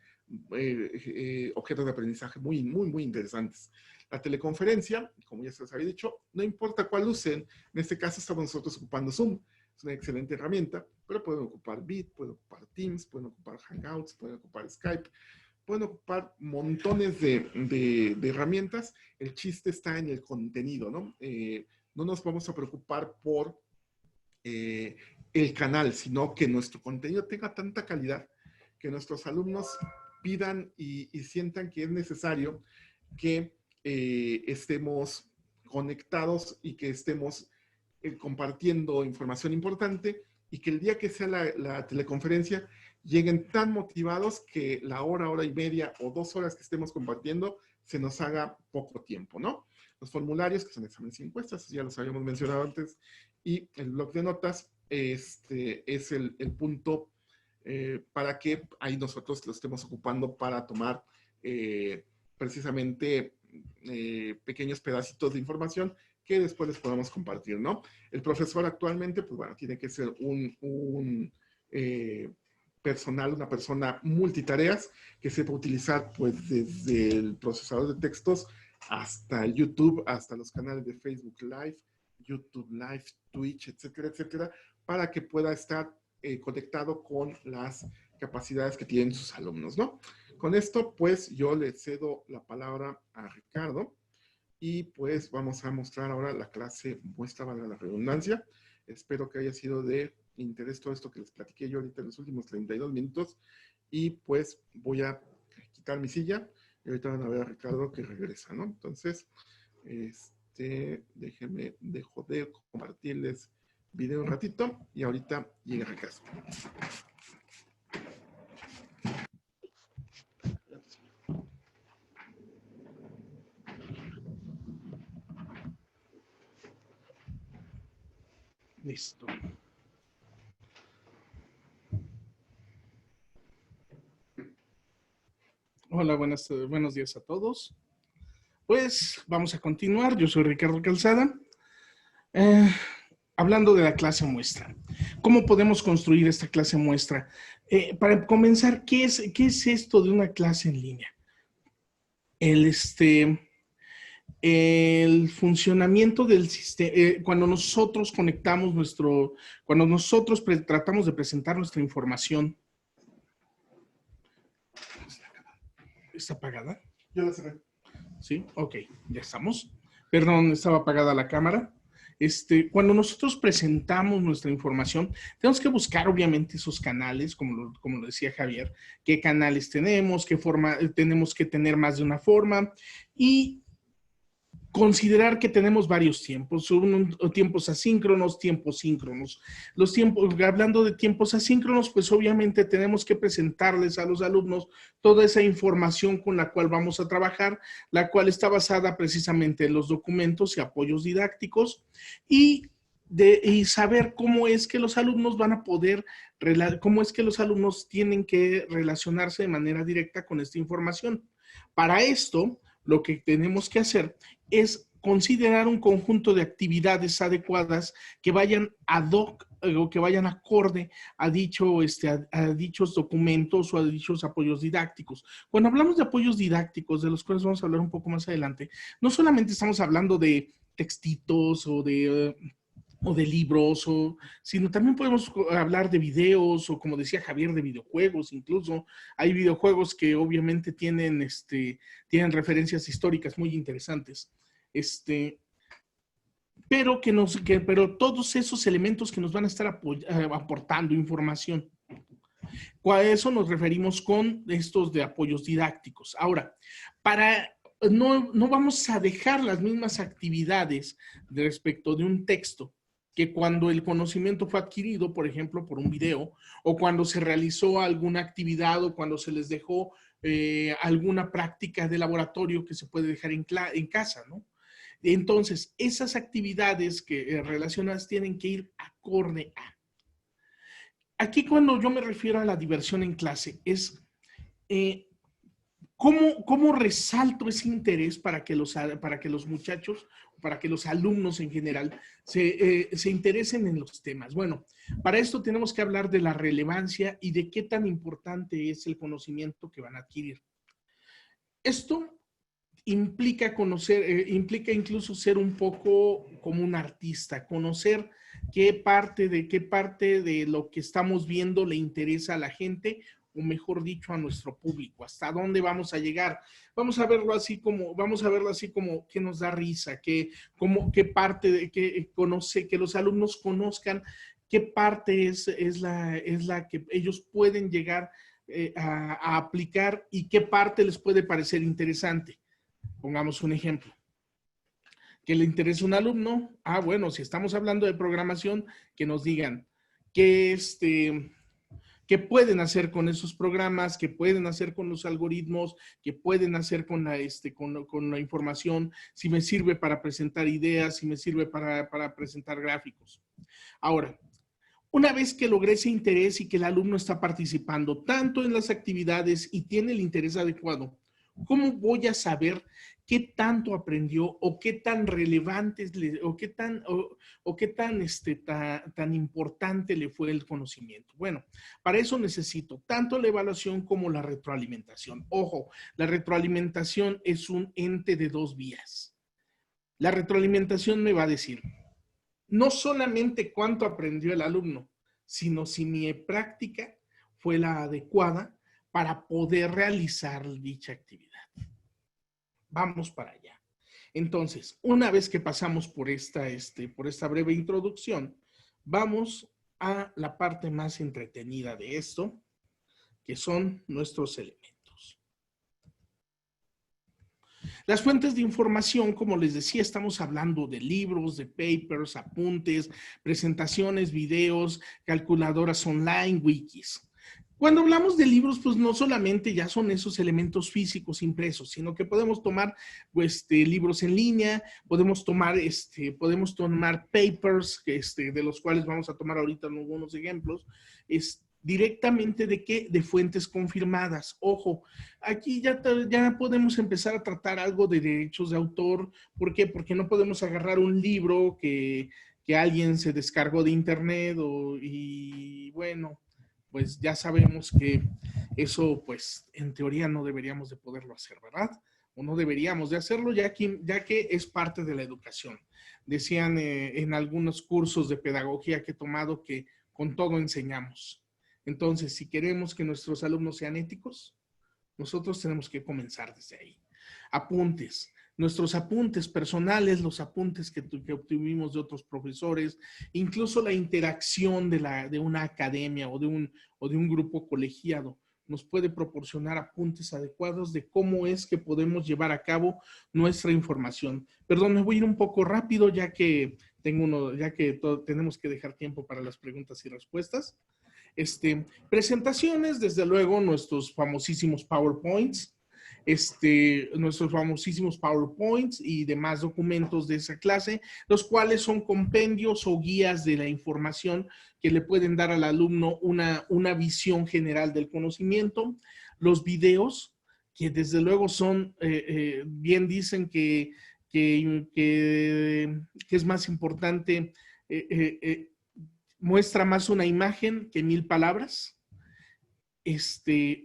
objetos de aprendizaje muy, muy, muy interesantes. La teleconferencia, como ya se les había dicho, no importa cuál usen, en este caso estamos nosotros ocupando Zoom, es una excelente herramienta, pero pueden ocupar Meet, pueden ocupar Teams, pueden ocupar Hangouts, pueden ocupar Skype, pueden ocupar montones de herramientas. El chiste está en el contenido, ¿no? No nos vamos a preocupar por el canal, sino que nuestro contenido tenga tanta calidad que nuestros alumnos pidan y sientan que es necesario que estemos conectados y que estemos compartiendo información importante, y que el día que sea la teleconferencia lleguen tan motivados que la hora y media o 2 horas que estemos compartiendo se nos haga poco tiempo, ¿no? Los formularios, que son exámenes y encuestas, ya los habíamos mencionado antes, y el blog de notas es el punto para que ahí nosotros lo estemos ocupando para tomar precisamente pequeños pedacitos de información que después les podamos compartir, ¿no? El profesor actualmente, pues bueno, tiene que ser un personal, una persona multitareas que sepa utilizar pues desde el procesador de textos hasta YouTube, hasta los canales de Facebook Live, YouTube Live, Twitch, etcétera, etcétera, para que pueda estar conectado con las capacidades que tienen sus alumnos, ¿no? Con esto, pues, yo le cedo la palabra a Ricardo y pues vamos a mostrar ahora la clase muestra, valga la redundancia. Espero que haya sido de interés todo esto que les platiqué yo ahorita en los últimos 32 minutos y pues voy a quitar mi silla y ahorita van a ver a Ricardo que regresa, ¿no? Entonces, déjenme, dejo de compartirles video un ratito y ahorita llega Ricardo. Listo. Hola, buenos días a todos. Pues vamos a continuar. Yo soy Ricardo Calzada. Hablando de la clase muestra. ¿Cómo podemos construir esta clase muestra? Para comenzar, ¿qué es esto de una clase en línea? El funcionamiento del sistema, cuando nosotros conectamos cuando nosotros tratamos de presentar nuestra información. ¿Está apagada? Yo la cerré. Sí, ok, ya estamos. Perdón, estaba apagada la cámara. Cuando nosotros presentamos nuestra información, tenemos que buscar obviamente esos canales, como lo decía Javier, qué canales tenemos, qué forma, tenemos que tener más de una forma y considerar que tenemos varios tiempos, tiempos asíncronos, tiempos síncronos. Hablando de tiempos asíncronos, pues obviamente tenemos que presentarles a los alumnos toda esa información con la cual vamos a trabajar, la cual está basada precisamente en los documentos y apoyos didácticos y saber cómo es que los alumnos van a poder, cómo es que los alumnos tienen que relacionarse de manera directa con esta información. Para esto, lo que tenemos que hacer es considerar un conjunto de actividades adecuadas que vayan ad hoc o que vayan acorde a dichos documentos o a dichos apoyos didácticos. Cuando hablamos de apoyos didácticos, de los cuales vamos a hablar un poco más adelante, no solamente estamos hablando de textitos o de libros, sino también podemos hablar de videos o, como decía Javier, de videojuegos. Incluso hay videojuegos que obviamente tienen referencias históricas muy interesantes. Pero todos esos elementos que nos van a estar aportando información. A eso nos referimos con estos de apoyos didácticos. Ahora, no vamos a dejar las mismas actividades respecto de un texto que cuando el conocimiento fue adquirido, por ejemplo, por un video, o cuando se realizó alguna actividad, o cuando se les dejó alguna práctica de laboratorio que se puede dejar en casa, ¿no? Entonces, esas actividades relacionadas tienen que ir acorde a. Aquí cuando yo me refiero a la diversión en clase es ¿cómo resalto ese interés para que los muchachos, para que los alumnos en general se interesen en los temas? Bueno, para esto tenemos que hablar de la relevancia y de qué tan importante es el conocimiento que van a adquirir. Esto implica implica incluso ser un poco como un artista, conocer qué parte de lo que estamos viendo le interesa a la gente, o mejor dicho, a nuestro público, hasta dónde vamos a llegar. Vamos a verlo así como que nos da risa, que los alumnos conozcan qué parte es la que ellos pueden llegar a aplicar y qué parte les puede parecer interesante. Pongamos un ejemplo. ¿Qué le interesa a un alumno? Bueno, si estamos hablando de programación, que nos digan qué pueden hacer con esos programas, qué pueden hacer con los algoritmos, qué pueden hacer con la información, si me sirve para presentar ideas, si me sirve para presentar gráficos. Ahora, Una vez que logré ese interés y que el alumno está participando tanto en las actividades y tiene el interés adecuado, ¿cómo voy a saber qué tanto aprendió o qué tan relevante o qué tan, tan importante le fue el conocimiento? Bueno, para eso necesito tanto la evaluación como la retroalimentación. Ojo, la retroalimentación es un ente de dos vías. La retroalimentación me va a decir no solamente cuánto aprendió el alumno, sino si mi práctica fue la adecuada para poder realizar dicha actividad. Vamos para allá. Entonces, una vez que pasamos por esta breve introducción, vamos a la parte más entretenida de esto, que son nuestros elementos. Las fuentes de información, como les decía, estamos hablando de libros, de papers, apuntes, presentaciones, videos, calculadoras online, wikis. Cuando hablamos de libros, pues no solamente ya son esos elementos físicos impresos, sino que podemos tomar libros en línea, podemos tomar papers, de los cuales vamos a tomar ahorita algunos ejemplos, directamente de qué? De fuentes confirmadas. Ojo, aquí ya podemos empezar a tratar algo de derechos de autor. ¿Por qué? Porque no podemos agarrar un libro que alguien se descargó de internet y bueno, pues ya sabemos que eso, pues, en teoría no deberíamos de poderlo hacer, ¿verdad? O no deberíamos de hacerlo ya que es parte de la educación. Decían en algunos cursos de pedagogía que he tomado que con todo enseñamos. Entonces, si queremos que nuestros alumnos sean éticos, nosotros tenemos que comenzar desde ahí. Apuntes. Nuestros apuntes personales, los apuntes que obtuvimos de otros profesores, incluso la interacción de una academia o de un grupo colegiado, nos puede proporcionar apuntes adecuados de cómo es que podemos llevar a cabo nuestra información. Perdón, me voy a ir un poco rápido ya que tenemos que dejar tiempo para las preguntas y respuestas. Presentaciones, desde luego, nuestros famosísimos PowerPoints, y demás documentos de esa clase, los cuales son compendios o guías de la información que le pueden dar al alumno una visión general del conocimiento. Los videos, que desde luego son, bien dicen que es más importante, muestra más una imagen que 1000 palabras.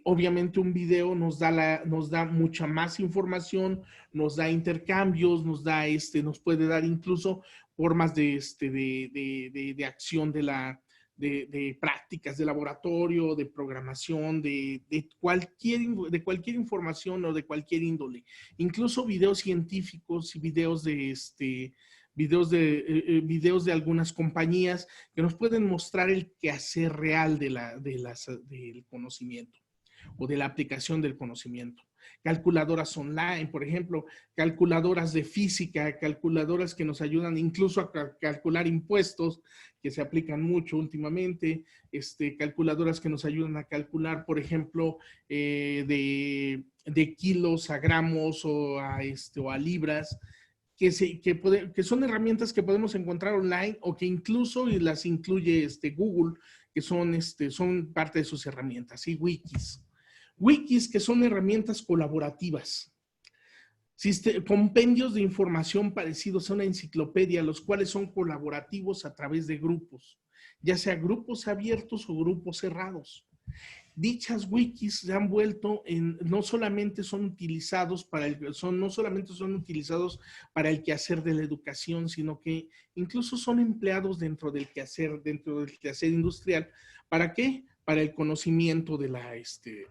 Obviamente un video nos da mucha más información, nos da intercambios, nos puede dar incluso formas de acción de prácticas de laboratorio, de programación, de cualquier información o de cualquier índole. Incluso videos científicos y videos de algunas compañías que nos pueden mostrar el quehacer real del conocimiento o de la aplicación del conocimiento. Calculadoras online, por ejemplo, calculadoras de física, calculadoras que nos ayudan incluso a calcular impuestos, que se aplican mucho últimamente, calculadoras que nos ayudan a calcular, por ejemplo, de kilos a gramos o a libras, que son herramientas que podemos encontrar online o que incluso las incluye Google, que son parte de sus herramientas, y wikis. Wikis, que son herramientas colaborativas. Compendios de información parecidos a una enciclopedia, los cuales son colaborativos a través de grupos, ya sea grupos abiertos o grupos cerrados. Dichas wikis se han vuelto no solamente son utilizados para el quehacer de la educación, sino que incluso son empleados dentro del quehacer industrial. ¿Para qué? Para el conocimiento de la gente.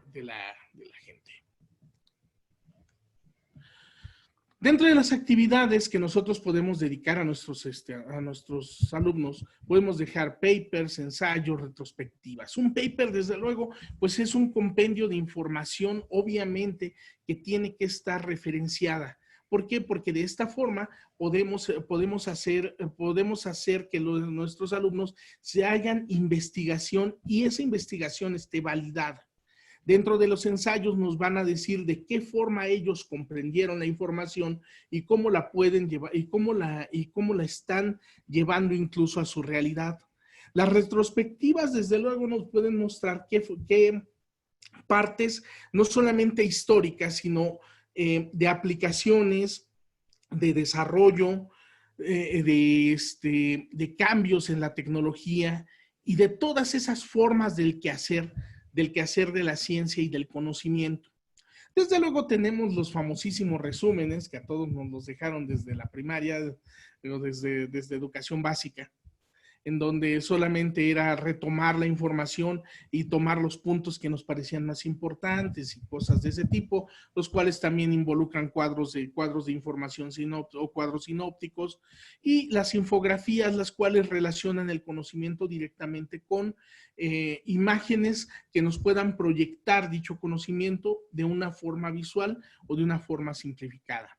Dentro de las actividades que nosotros podemos dedicar a nuestros alumnos, podemos dejar papers, ensayos, retrospectivas. Un paper, desde luego, pues es un compendio de información, obviamente, que tiene que estar referenciada. ¿Por qué? Porque de esta forma podemos hacer que nuestros alumnos se hagan investigación y esa investigación esté validada. Dentro de los ensayos nos van a decir de qué forma ellos comprendieron la información y cómo la pueden llevar y cómo la están llevando incluso a su realidad. Las retrospectivas, desde luego, nos pueden mostrar qué partes, no solamente históricas, sino de aplicaciones, de desarrollo, de cambios en la tecnología y de todas esas formas del quehacer de la ciencia y del conocimiento. Desde luego tenemos los famosísimos resúmenes que a todos nos los dejaron desde la primaria, desde educación básica, en donde solamente era retomar la información y tomar los puntos que nos parecían más importantes y cosas de ese tipo, los cuales también involucran cuadros de información o cuadros sinópticos, y las infografías, las cuales relacionan el conocimiento directamente con imágenes que nos puedan proyectar dicho conocimiento de una forma visual o de una forma simplificada.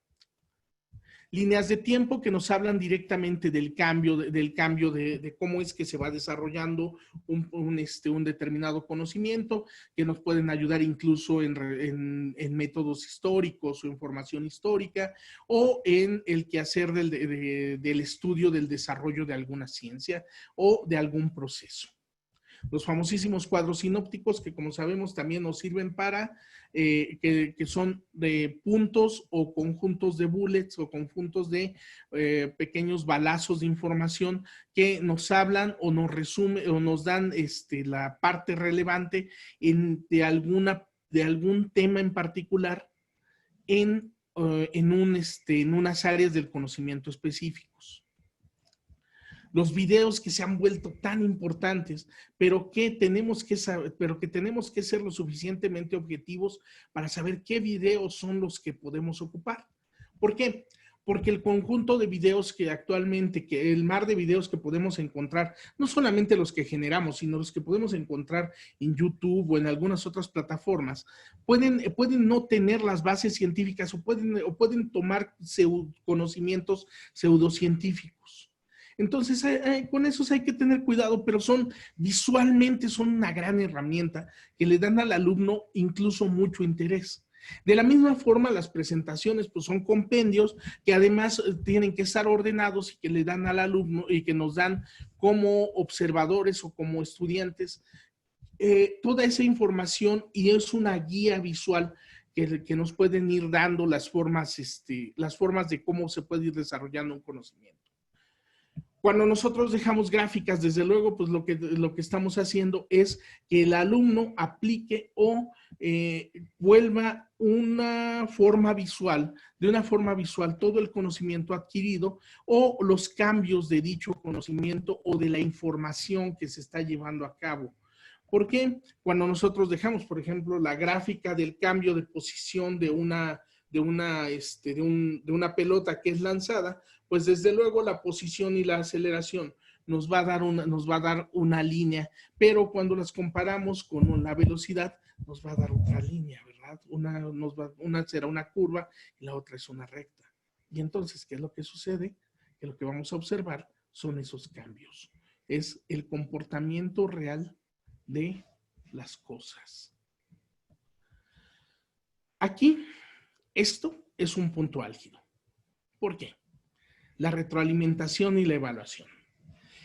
Líneas de tiempo que nos hablan directamente del cambio de cómo es que se va desarrollando un determinado conocimiento, que nos pueden ayudar incluso en métodos históricos o información histórica, o en el quehacer del estudio del desarrollo de alguna ciencia o de algún proceso. Los famosísimos cuadros sinópticos, que como sabemos también nos sirven para, que son de puntos o conjuntos de bullets o conjuntos de pequeños balazos de información que nos hablan o nos resumen o nos dan la parte relevante de algún tema en particular en unas áreas del conocimiento específicos. Los videos que se han vuelto tan importantes, pero que tenemos que ser lo suficientemente objetivos para saber qué videos son los que podemos ocupar. ¿Por qué? Porque el conjunto de videos que actualmente, que el mar de videos que podemos encontrar, no solamente los que generamos, sino los que podemos encontrar en YouTube o en algunas otras plataformas, pueden no tener las bases científicas o pueden tomar conocimientos pseudocientíficos. Entonces, con esos hay que tener cuidado, pero visualmente son una gran herramienta que le dan al alumno incluso mucho interés. De la misma forma, las presentaciones pues son compendios que además tienen que estar ordenados y que le dan al alumno y que nos dan como observadores o como estudiantes toda esa información, y es una guía visual que nos pueden ir dando las formas de cómo se puede ir desarrollando un conocimiento. Cuando nosotros dejamos gráficas, desde luego, pues lo que estamos haciendo es que el alumno aplique o vuelva de una forma visual todo el conocimiento adquirido o los cambios de dicho conocimiento o de la información que se está llevando a cabo. ¿Por qué? Cuando nosotros dejamos, por ejemplo, la gráfica del cambio de posición de una pelota que es lanzada, pues desde luego la posición y la aceleración nos va a dar una línea, pero cuando las comparamos con la velocidad, nos va a dar otra línea, ¿verdad? Una será una curva y la otra es una recta. Y entonces, ¿qué es lo que sucede? Que lo que vamos a observar son esos cambios. Es el comportamiento real de las cosas. Aquí, esto es un punto álgido. ¿Por qué? La retroalimentación y la evaluación.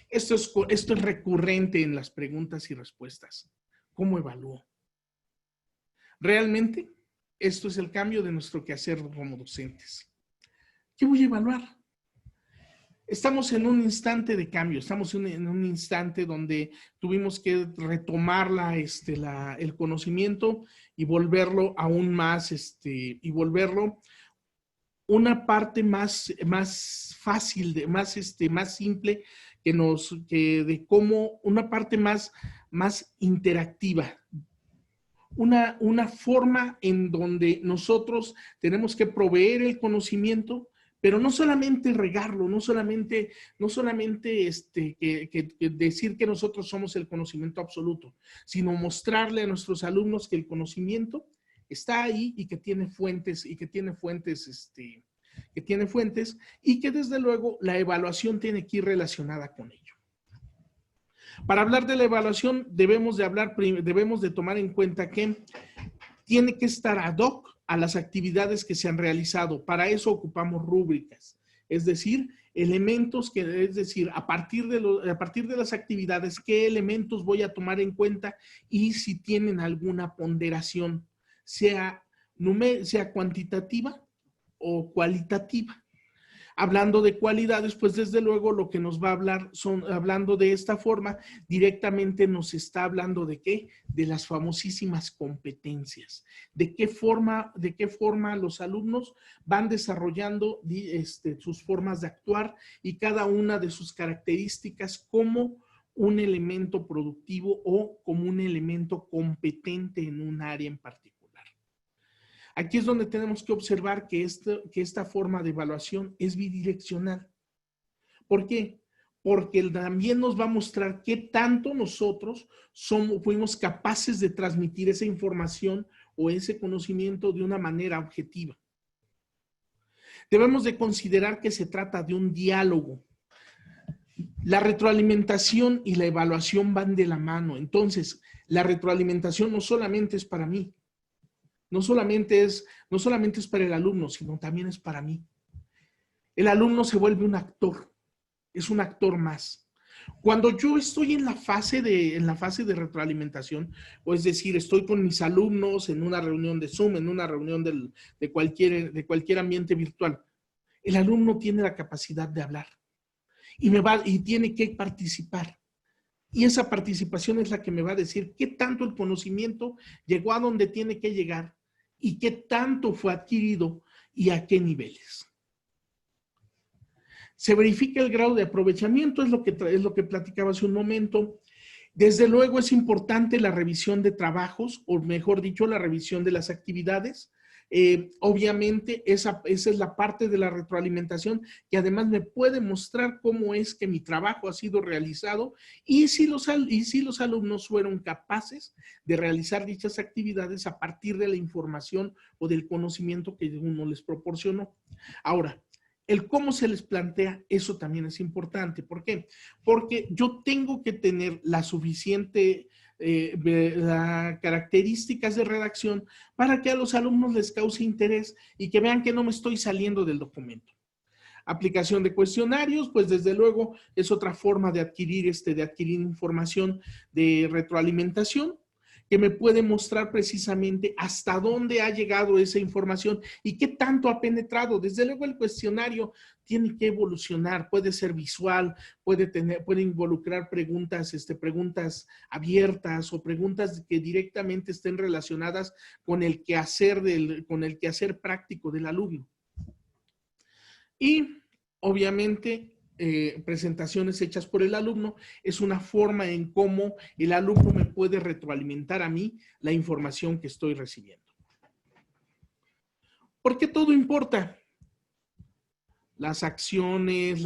Esto es recurrente en las preguntas y respuestas. ¿Cómo evalúo? Realmente, esto es el cambio de nuestro quehacer como docentes. ¿Qué voy a evaluar? Estamos en un instante de cambio, estamos en un instante donde tuvimos que retomar el conocimiento y volverlo aún más, una parte más fácil, más simple, una parte más interactiva. Una forma en donde nosotros tenemos que proveer el conocimiento, pero no solamente regarlo, no solamente decir que nosotros somos el conocimiento absoluto, sino mostrarle a nuestros alumnos que el conocimiento está ahí y que tiene fuentes, y que desde luego la evaluación tiene que ir relacionada con ello. Para hablar de la evaluación debemos de tomar en cuenta que tiene que estar ad hoc a las actividades que se han realizado. Para eso ocupamos rúbricas, es decir, elementos que, es decir, a partir de las actividades, qué elementos voy a tomar en cuenta y si tienen alguna ponderación, sea cuantitativa o cualitativa. Hablando de cualidades, pues desde luego lo que nos va a hablar hablando de esta forma, directamente nos está hablando de qué, de las famosísimas competencias, de qué forma los alumnos van desarrollando sus formas de actuar y cada una de sus características como un elemento productivo o como un elemento competente en un área en particular. Aquí es donde tenemos que observar que esta forma de evaluación es bidireccional. ¿Por qué? Porque también nos va a mostrar qué tanto nosotros fuimos capaces de transmitir esa información o ese conocimiento de una manera objetiva. Debemos de considerar que se trata de un diálogo. La retroalimentación y la evaluación van de la mano. Entonces, la retroalimentación no solamente es para mí, no solamente es para el alumno, sino también es para mí. El alumno se vuelve un actor, es un actor más. Cuando yo estoy en la fase de retroalimentación, o es decir, estoy con mis alumnos en una reunión de Zoom, en una reunión de cualquier ambiente virtual, el alumno tiene la capacidad de hablar y tiene que participar. Y esa participación es la que me va a decir qué tanto el conocimiento llegó a donde tiene que llegar y qué tanto fue adquirido y a qué niveles. Se verifica el grado de aprovechamiento, es lo que platicaba hace un momento. Desde luego es importante la revisión de trabajos, o mejor dicho, la revisión de las actividades. Obviamente esa es la parte de la retroalimentación que además me puede mostrar cómo es que mi trabajo ha sido realizado y si los alumnos fueron capaces de realizar dichas actividades a partir de la información o del conocimiento que uno les proporcionó. Ahora, el cómo se les plantea, eso también es importante. ¿Por qué? Porque yo tengo que tener las características de redacción para que a los alumnos les cause interés y que vean que no me estoy saliendo del documento. Aplicación de cuestionarios, pues desde luego es otra forma de adquirir información de retroalimentación que me puede mostrar precisamente hasta dónde ha llegado esa información y qué tanto ha penetrado. Desde luego el cuestionario tiene que evolucionar, puede ser visual, puede involucrar preguntas abiertas o preguntas que directamente estén relacionadas con el quehacer práctico del alumno. Y obviamente presentaciones hechas por el alumno es una forma en cómo el alumno me puede retroalimentar a mí la información que estoy recibiendo. ¿Por qué todo importa? Las acciones,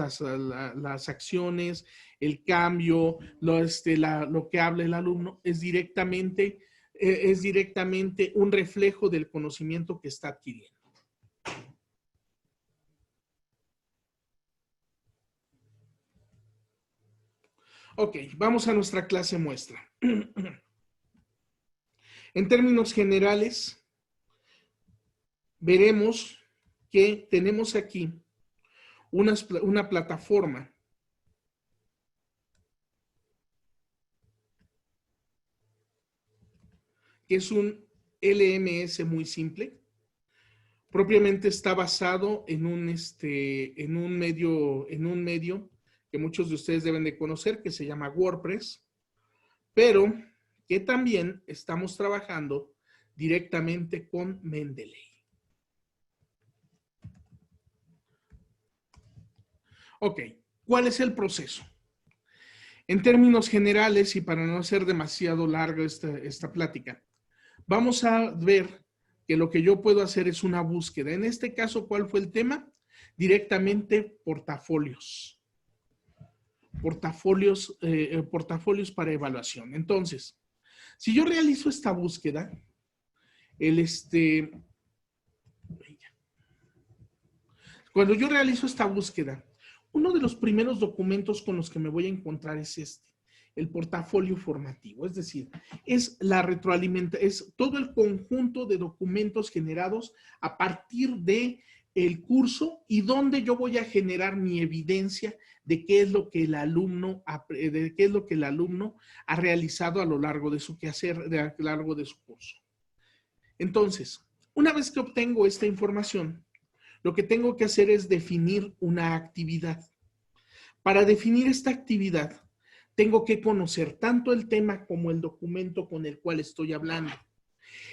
el cambio, lo que habla el alumno es directamente un reflejo del conocimiento que está adquiriendo. Ok, vamos a nuestra clase muestra. En términos generales, veremos que tenemos aquí una plataforma que es un LMS muy simple. Propiamente está basado en un medio que muchos de ustedes deben de conocer, que se llama WordPress, pero que también estamos trabajando directamente con Mendeley. Ok, ¿cuál es el proceso? En términos generales, y para no hacer demasiado larga esta plática, vamos a ver que lo que yo puedo hacer es una búsqueda. En este caso, ¿cuál fue el tema? Directamente portafolios. Portafolios para evaluación. Entonces, si yo realizo esta búsqueda, cuando yo realizo esta búsqueda, uno de los primeros documentos con los que me voy a encontrar es el portafolio formativo. Es decir, es todo el conjunto de documentos generados a partir de el curso y dónde yo voy a generar mi evidencia de qué es lo que el alumno ha realizado a lo largo de su quehacer, a lo largo de su curso. Entonces, una vez que obtengo esta información, lo que tengo que hacer es definir una actividad. Para definir esta actividad, tengo que conocer tanto el tema como el documento con el cual estoy hablando.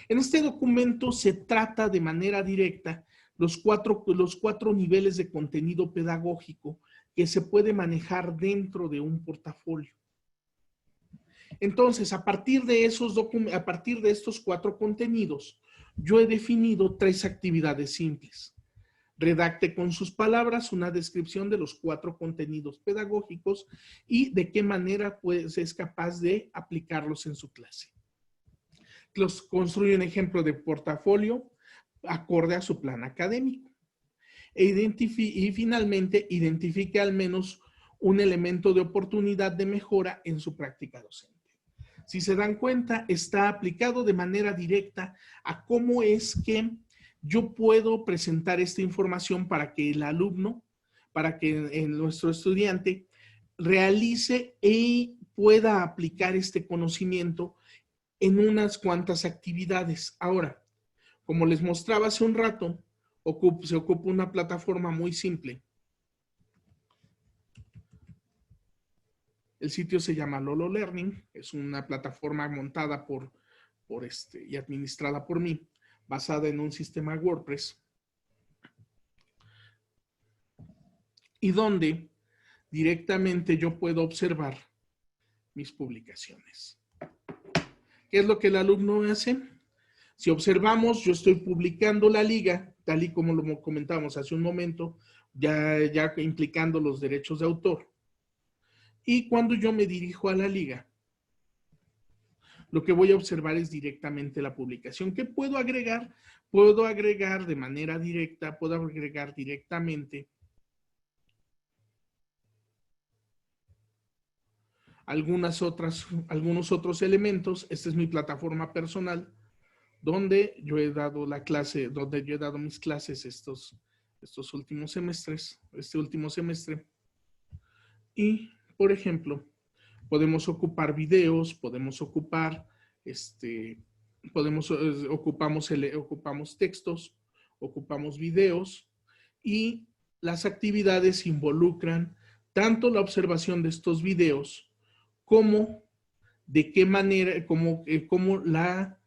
En este documento se trata de manera directa los cuatro niveles de contenido pedagógico que se puede manejar dentro de un portafolio. Entonces, a partir de estos 4 contenidos, yo he definido 3 actividades simples. Redacte con sus palabras una descripción de los 4 contenidos pedagógicos y de qué manera pues, es capaz de aplicarlos en su clase. Construye un ejemplo de portafolio acorde a su plan académico. Y finalmente, identifique al menos un elemento de oportunidad de mejora en su práctica docente. Si se dan cuenta, está aplicado de manera directa a cómo es que yo puedo presentar esta información para que el alumno, para que nuestro estudiante realice y pueda aplicar este conocimiento en unas cuantas actividades. Ahora, como les mostraba hace un rato, se ocupa una plataforma muy simple. El sitio se llama Lolo Learning, es una plataforma montada y administrada por mí, basada en un sistema WordPress, y donde directamente yo puedo observar mis publicaciones. ¿Qué es lo que el alumno hace? Si observamos, yo estoy publicando la liga, tal y como lo comentamos hace un momento, ya implicando los derechos de autor. Y cuando yo me dirijo a la liga, lo que voy a observar es directamente la publicación. ¿Qué puedo agregar? Puedo agregar de manera directa, puedo agregar directamente algunos otros elementos. Esta es mi plataforma personal, donde yo he dado mis clases estos últimos semestres, este último semestre. Y, por ejemplo, podemos ocupar videos, ocupamos textos, ocupamos videos, y las actividades involucran tanto la observación de estos videos como de qué manera, como la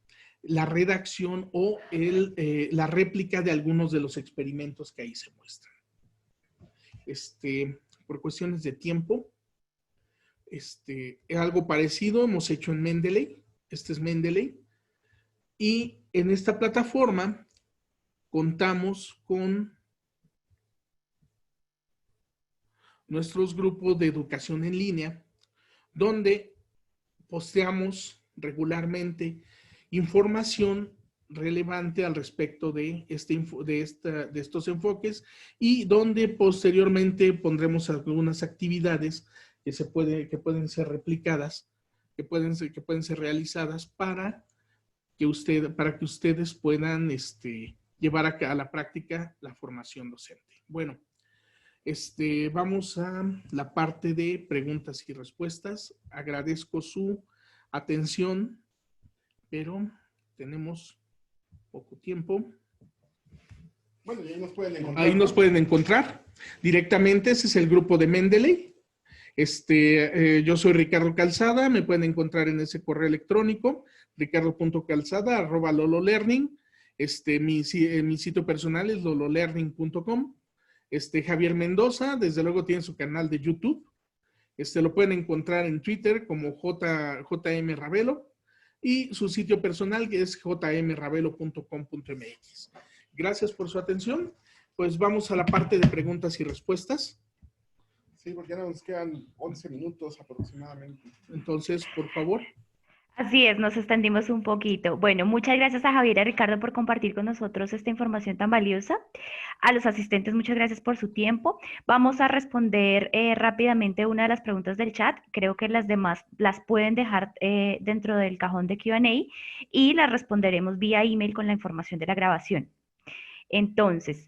redacción o la réplica de algunos de los experimentos que ahí se muestran. Por cuestiones de tiempo, algo parecido hemos hecho en Mendeley. Este es Mendeley. Y en esta plataforma contamos con nuestros grupos de educación en línea, donde posteamos regularmente información relevante al respecto de estos enfoques, y donde posteriormente pondremos algunas actividades que pueden ser replicadas, que pueden ser realizadas para que ustedes puedan llevar a la práctica la formación docente. Bueno, vamos a la parte de preguntas y respuestas. Agradezco su atención, pero tenemos poco tiempo. Bueno, y ahí nos pueden encontrar. Ahí nos pueden encontrar directamente. Ese es el grupo de Mendeley. Yo soy Ricardo Calzada. Me pueden encontrar en ese correo electrónico, ricardo.calzada@lololearning. Mi sitio personal es lololearning.com. Javier Mendoza, desde luego, tiene su canal de YouTube. Lo pueden encontrar en Twitter como JM Ravelo, y su sitio personal, que es jmravelo.com.mx. Gracias por su atención. Pues vamos a la parte de preguntas y respuestas. Sí, porque ya nos quedan 11 minutos aproximadamente. Entonces, por favor. Así es, nos extendimos un poquito. Bueno, muchas gracias a Javier y a Ricardo por compartir con nosotros esta información tan valiosa. A los asistentes, muchas gracias por su tiempo. Vamos a responder rápidamente una de las preguntas del chat. Creo que las demás las pueden dejar dentro del cajón de Q&A y las responderemos vía email con la información de la grabación. Entonces,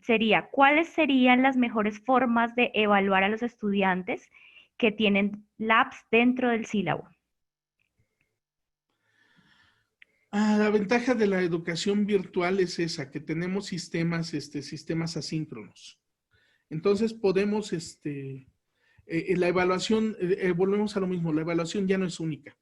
sería, ¿cuáles serían las mejores formas de evaluar a los estudiantes que tienen labs dentro del sílabo? La ventaja de la educación virtual es esa, que tenemos sistemas asíncronos. Entonces podemos, la evaluación, volvemos a lo mismo, la evaluación ya no es única.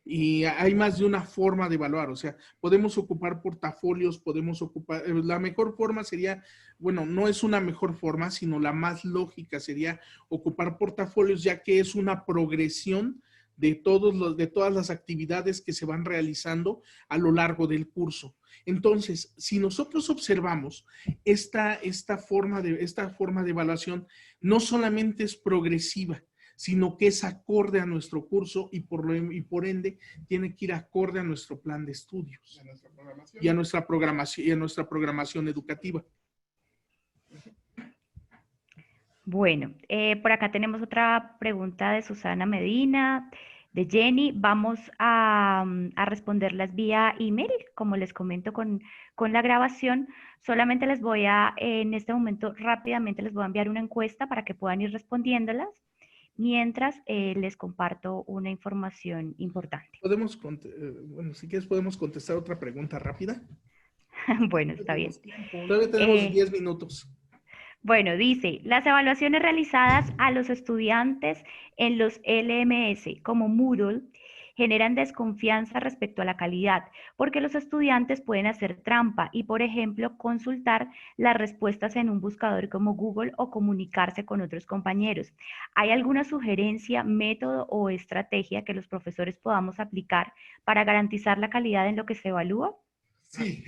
Y hay más de una forma de evaluar, o sea, podemos ocupar portafolios, podemos ocupar, la mejor forma sería, bueno, no es una mejor forma, sino la más lógica sería ocupar portafolios, ya que es una progresión de todas las actividades que se van realizando a lo largo del curso. Entonces, si nosotros observamos esta forma de evaluación, no solamente es progresiva, sino que es acorde a nuestro curso y por ende tiene que ir acorde a nuestro plan de estudios y a nuestra programación educativa. Bueno, por acá tenemos otra pregunta de Susana Medina, de Jenny. Vamos a responderlas vía email, como les comento con la grabación. Solamente les voy a, en este momento, rápidamente les voy a enviar una encuesta para que puedan ir respondiéndolas, mientras les comparto una información importante. Bueno, si quieres podemos contestar otra pregunta rápida. Bueno, está bien. Todavía tenemos 10 minutos. Bueno, dice, las evaluaciones realizadas a los estudiantes en los LMS como Moodle generan desconfianza respecto a la calidad, porque los estudiantes pueden hacer trampa y, por ejemplo, consultar las respuestas en un buscador como Google o comunicarse con otros compañeros. ¿Hay alguna sugerencia, método o estrategia que los profesores podamos aplicar para garantizar la calidad en lo que se evalúa? Sí,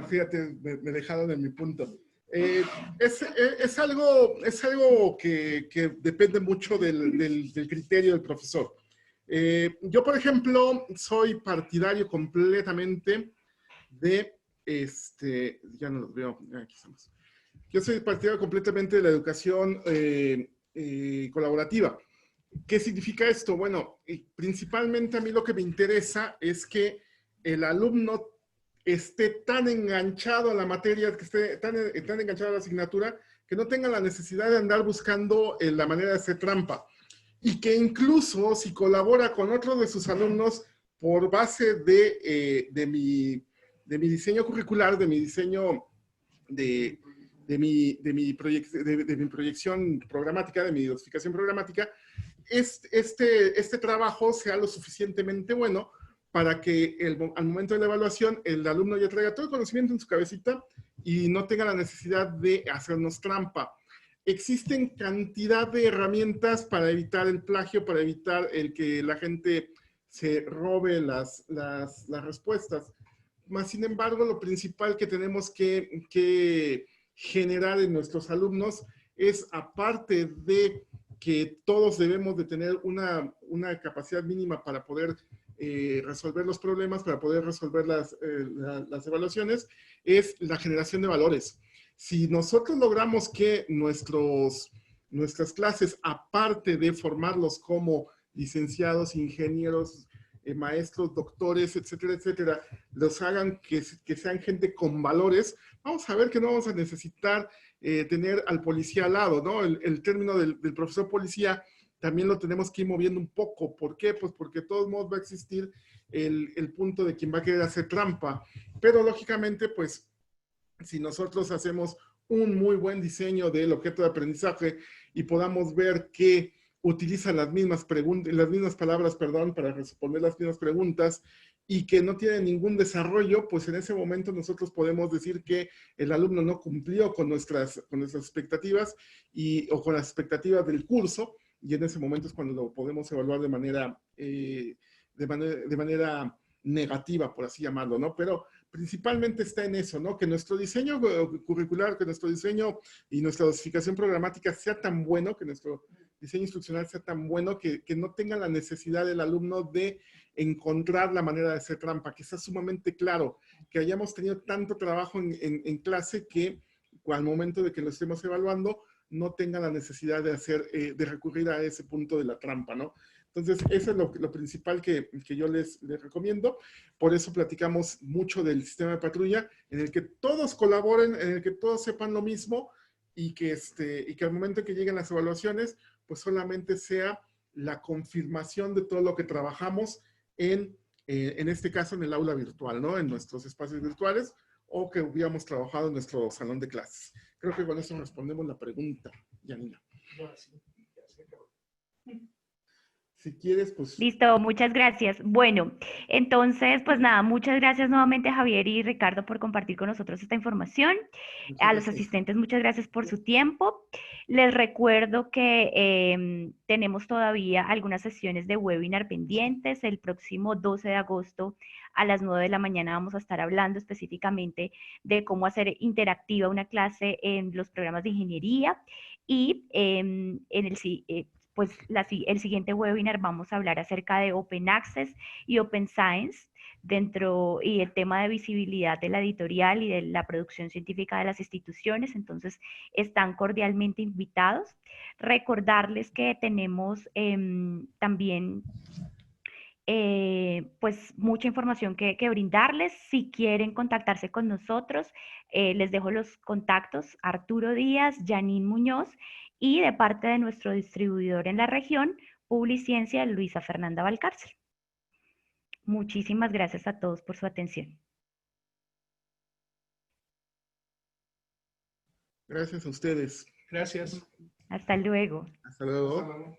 fíjate, me dejaron en mi punto. Es algo que depende mucho del criterio del profesor. Yo, por ejemplo, soy partidario completamente de, ya no los veo, aquí estamos. Yo soy partidario completamente de la educación colaborativa. ¿Qué significa esto? Bueno, principalmente a mí lo que me interesa es que el alumno esté tan enganchado a la materia, que esté tan enganchado a la asignatura, que no tenga la necesidad de andar buscando la manera de hacer trampa. Y que incluso si colabora con otros de sus alumnos por base de mi diseño curricular, de mi diseño de mi proyección programática, de mi dosificación programática, este trabajo sea lo suficientemente bueno para que al momento de la evaluación el alumno ya traiga todo el conocimiento en su cabecita y no tenga la necesidad de hacernos trampa. Existen cantidad de herramientas para evitar el plagio, para evitar el que la gente se robe las respuestas. Más sin embargo, lo principal que tenemos que generar en nuestros alumnos es, aparte de que todos debemos de tener una capacidad mínima para poder resolver los problemas, para poder resolver las evaluaciones, es la generación de valores. Si nosotros logramos que nuestras clases, aparte de formarlos como licenciados, ingenieros, maestros, doctores, etcétera, etcétera, los hagan que sean gente con valores, vamos a ver que no vamos a necesitar tener al policía al lado, ¿no? El término del profesor policía también lo tenemos que ir moviendo un poco. ¿Por qué? Pues porque de todos modos va a existir el punto de quien va a querer hacer trampa. Pero lógicamente, pues, si nosotros hacemos un muy buen diseño del objeto de aprendizaje y podamos ver que utiliza las mismas palabras, para responder las mismas preguntas y que no tiene ningún desarrollo, pues en ese momento nosotros podemos decir que el alumno no cumplió con nuestras expectativas o con las expectativas del curso, y en ese momento es cuando lo podemos evaluar de manera negativa, por así llamarlo, ¿no? Pero principalmente está en eso, ¿no? Que nuestro diseño curricular, que nuestro diseño y nuestra dosificación programática sea tan bueno, que nuestro diseño instruccional sea tan bueno, que no tenga la necesidad del alumno de encontrar la manera de hacer trampa, que sea sumamente claro, que hayamos tenido tanto trabajo en clase que al momento de que lo estemos evaluando, no tenga la necesidad de recurrir a ese punto de la trampa, ¿no? Entonces, eso es lo principal que yo les recomiendo. Por eso platicamos mucho del sistema de patrulla, en el que todos colaboren, en el que todos sepan lo mismo y que al momento que lleguen las evaluaciones, pues solamente sea la confirmación de todo lo que trabajamos en este caso en el aula virtual, ¿no? En nuestros espacios virtuales, o que hubiéramos trabajado en nuestro salón de clases. Creo que con eso respondemos la pregunta, Janina. Si quieres, pues... Listo, muchas gracias. Bueno, entonces, pues nada, muchas gracias nuevamente Javier y Ricardo por compartir con nosotros esta información. A los asistentes, muchas gracias por su tiempo. Les recuerdo que tenemos todavía algunas sesiones de webinar pendientes. El próximo 12 de agosto a las 9 de la mañana vamos a estar hablando específicamente de cómo hacer interactiva una clase en los programas de ingeniería y pues el siguiente webinar vamos a hablar acerca de Open Access y Open Science y el tema de visibilidad de la editorial y de la producción científica de las instituciones. Entonces, están cordialmente invitados. Recordarles que tenemos también pues mucha información que brindarles. Si quieren contactarse con nosotros, les dejo los contactos: Arturo Díaz, Janine Muñoz, y de parte de nuestro distribuidor en la región, Publiciencia, Luisa Fernanda Valcárcel. Muchísimas gracias a todos por su atención. Gracias a ustedes. Gracias. Hasta luego. Hasta luego. Hasta luego.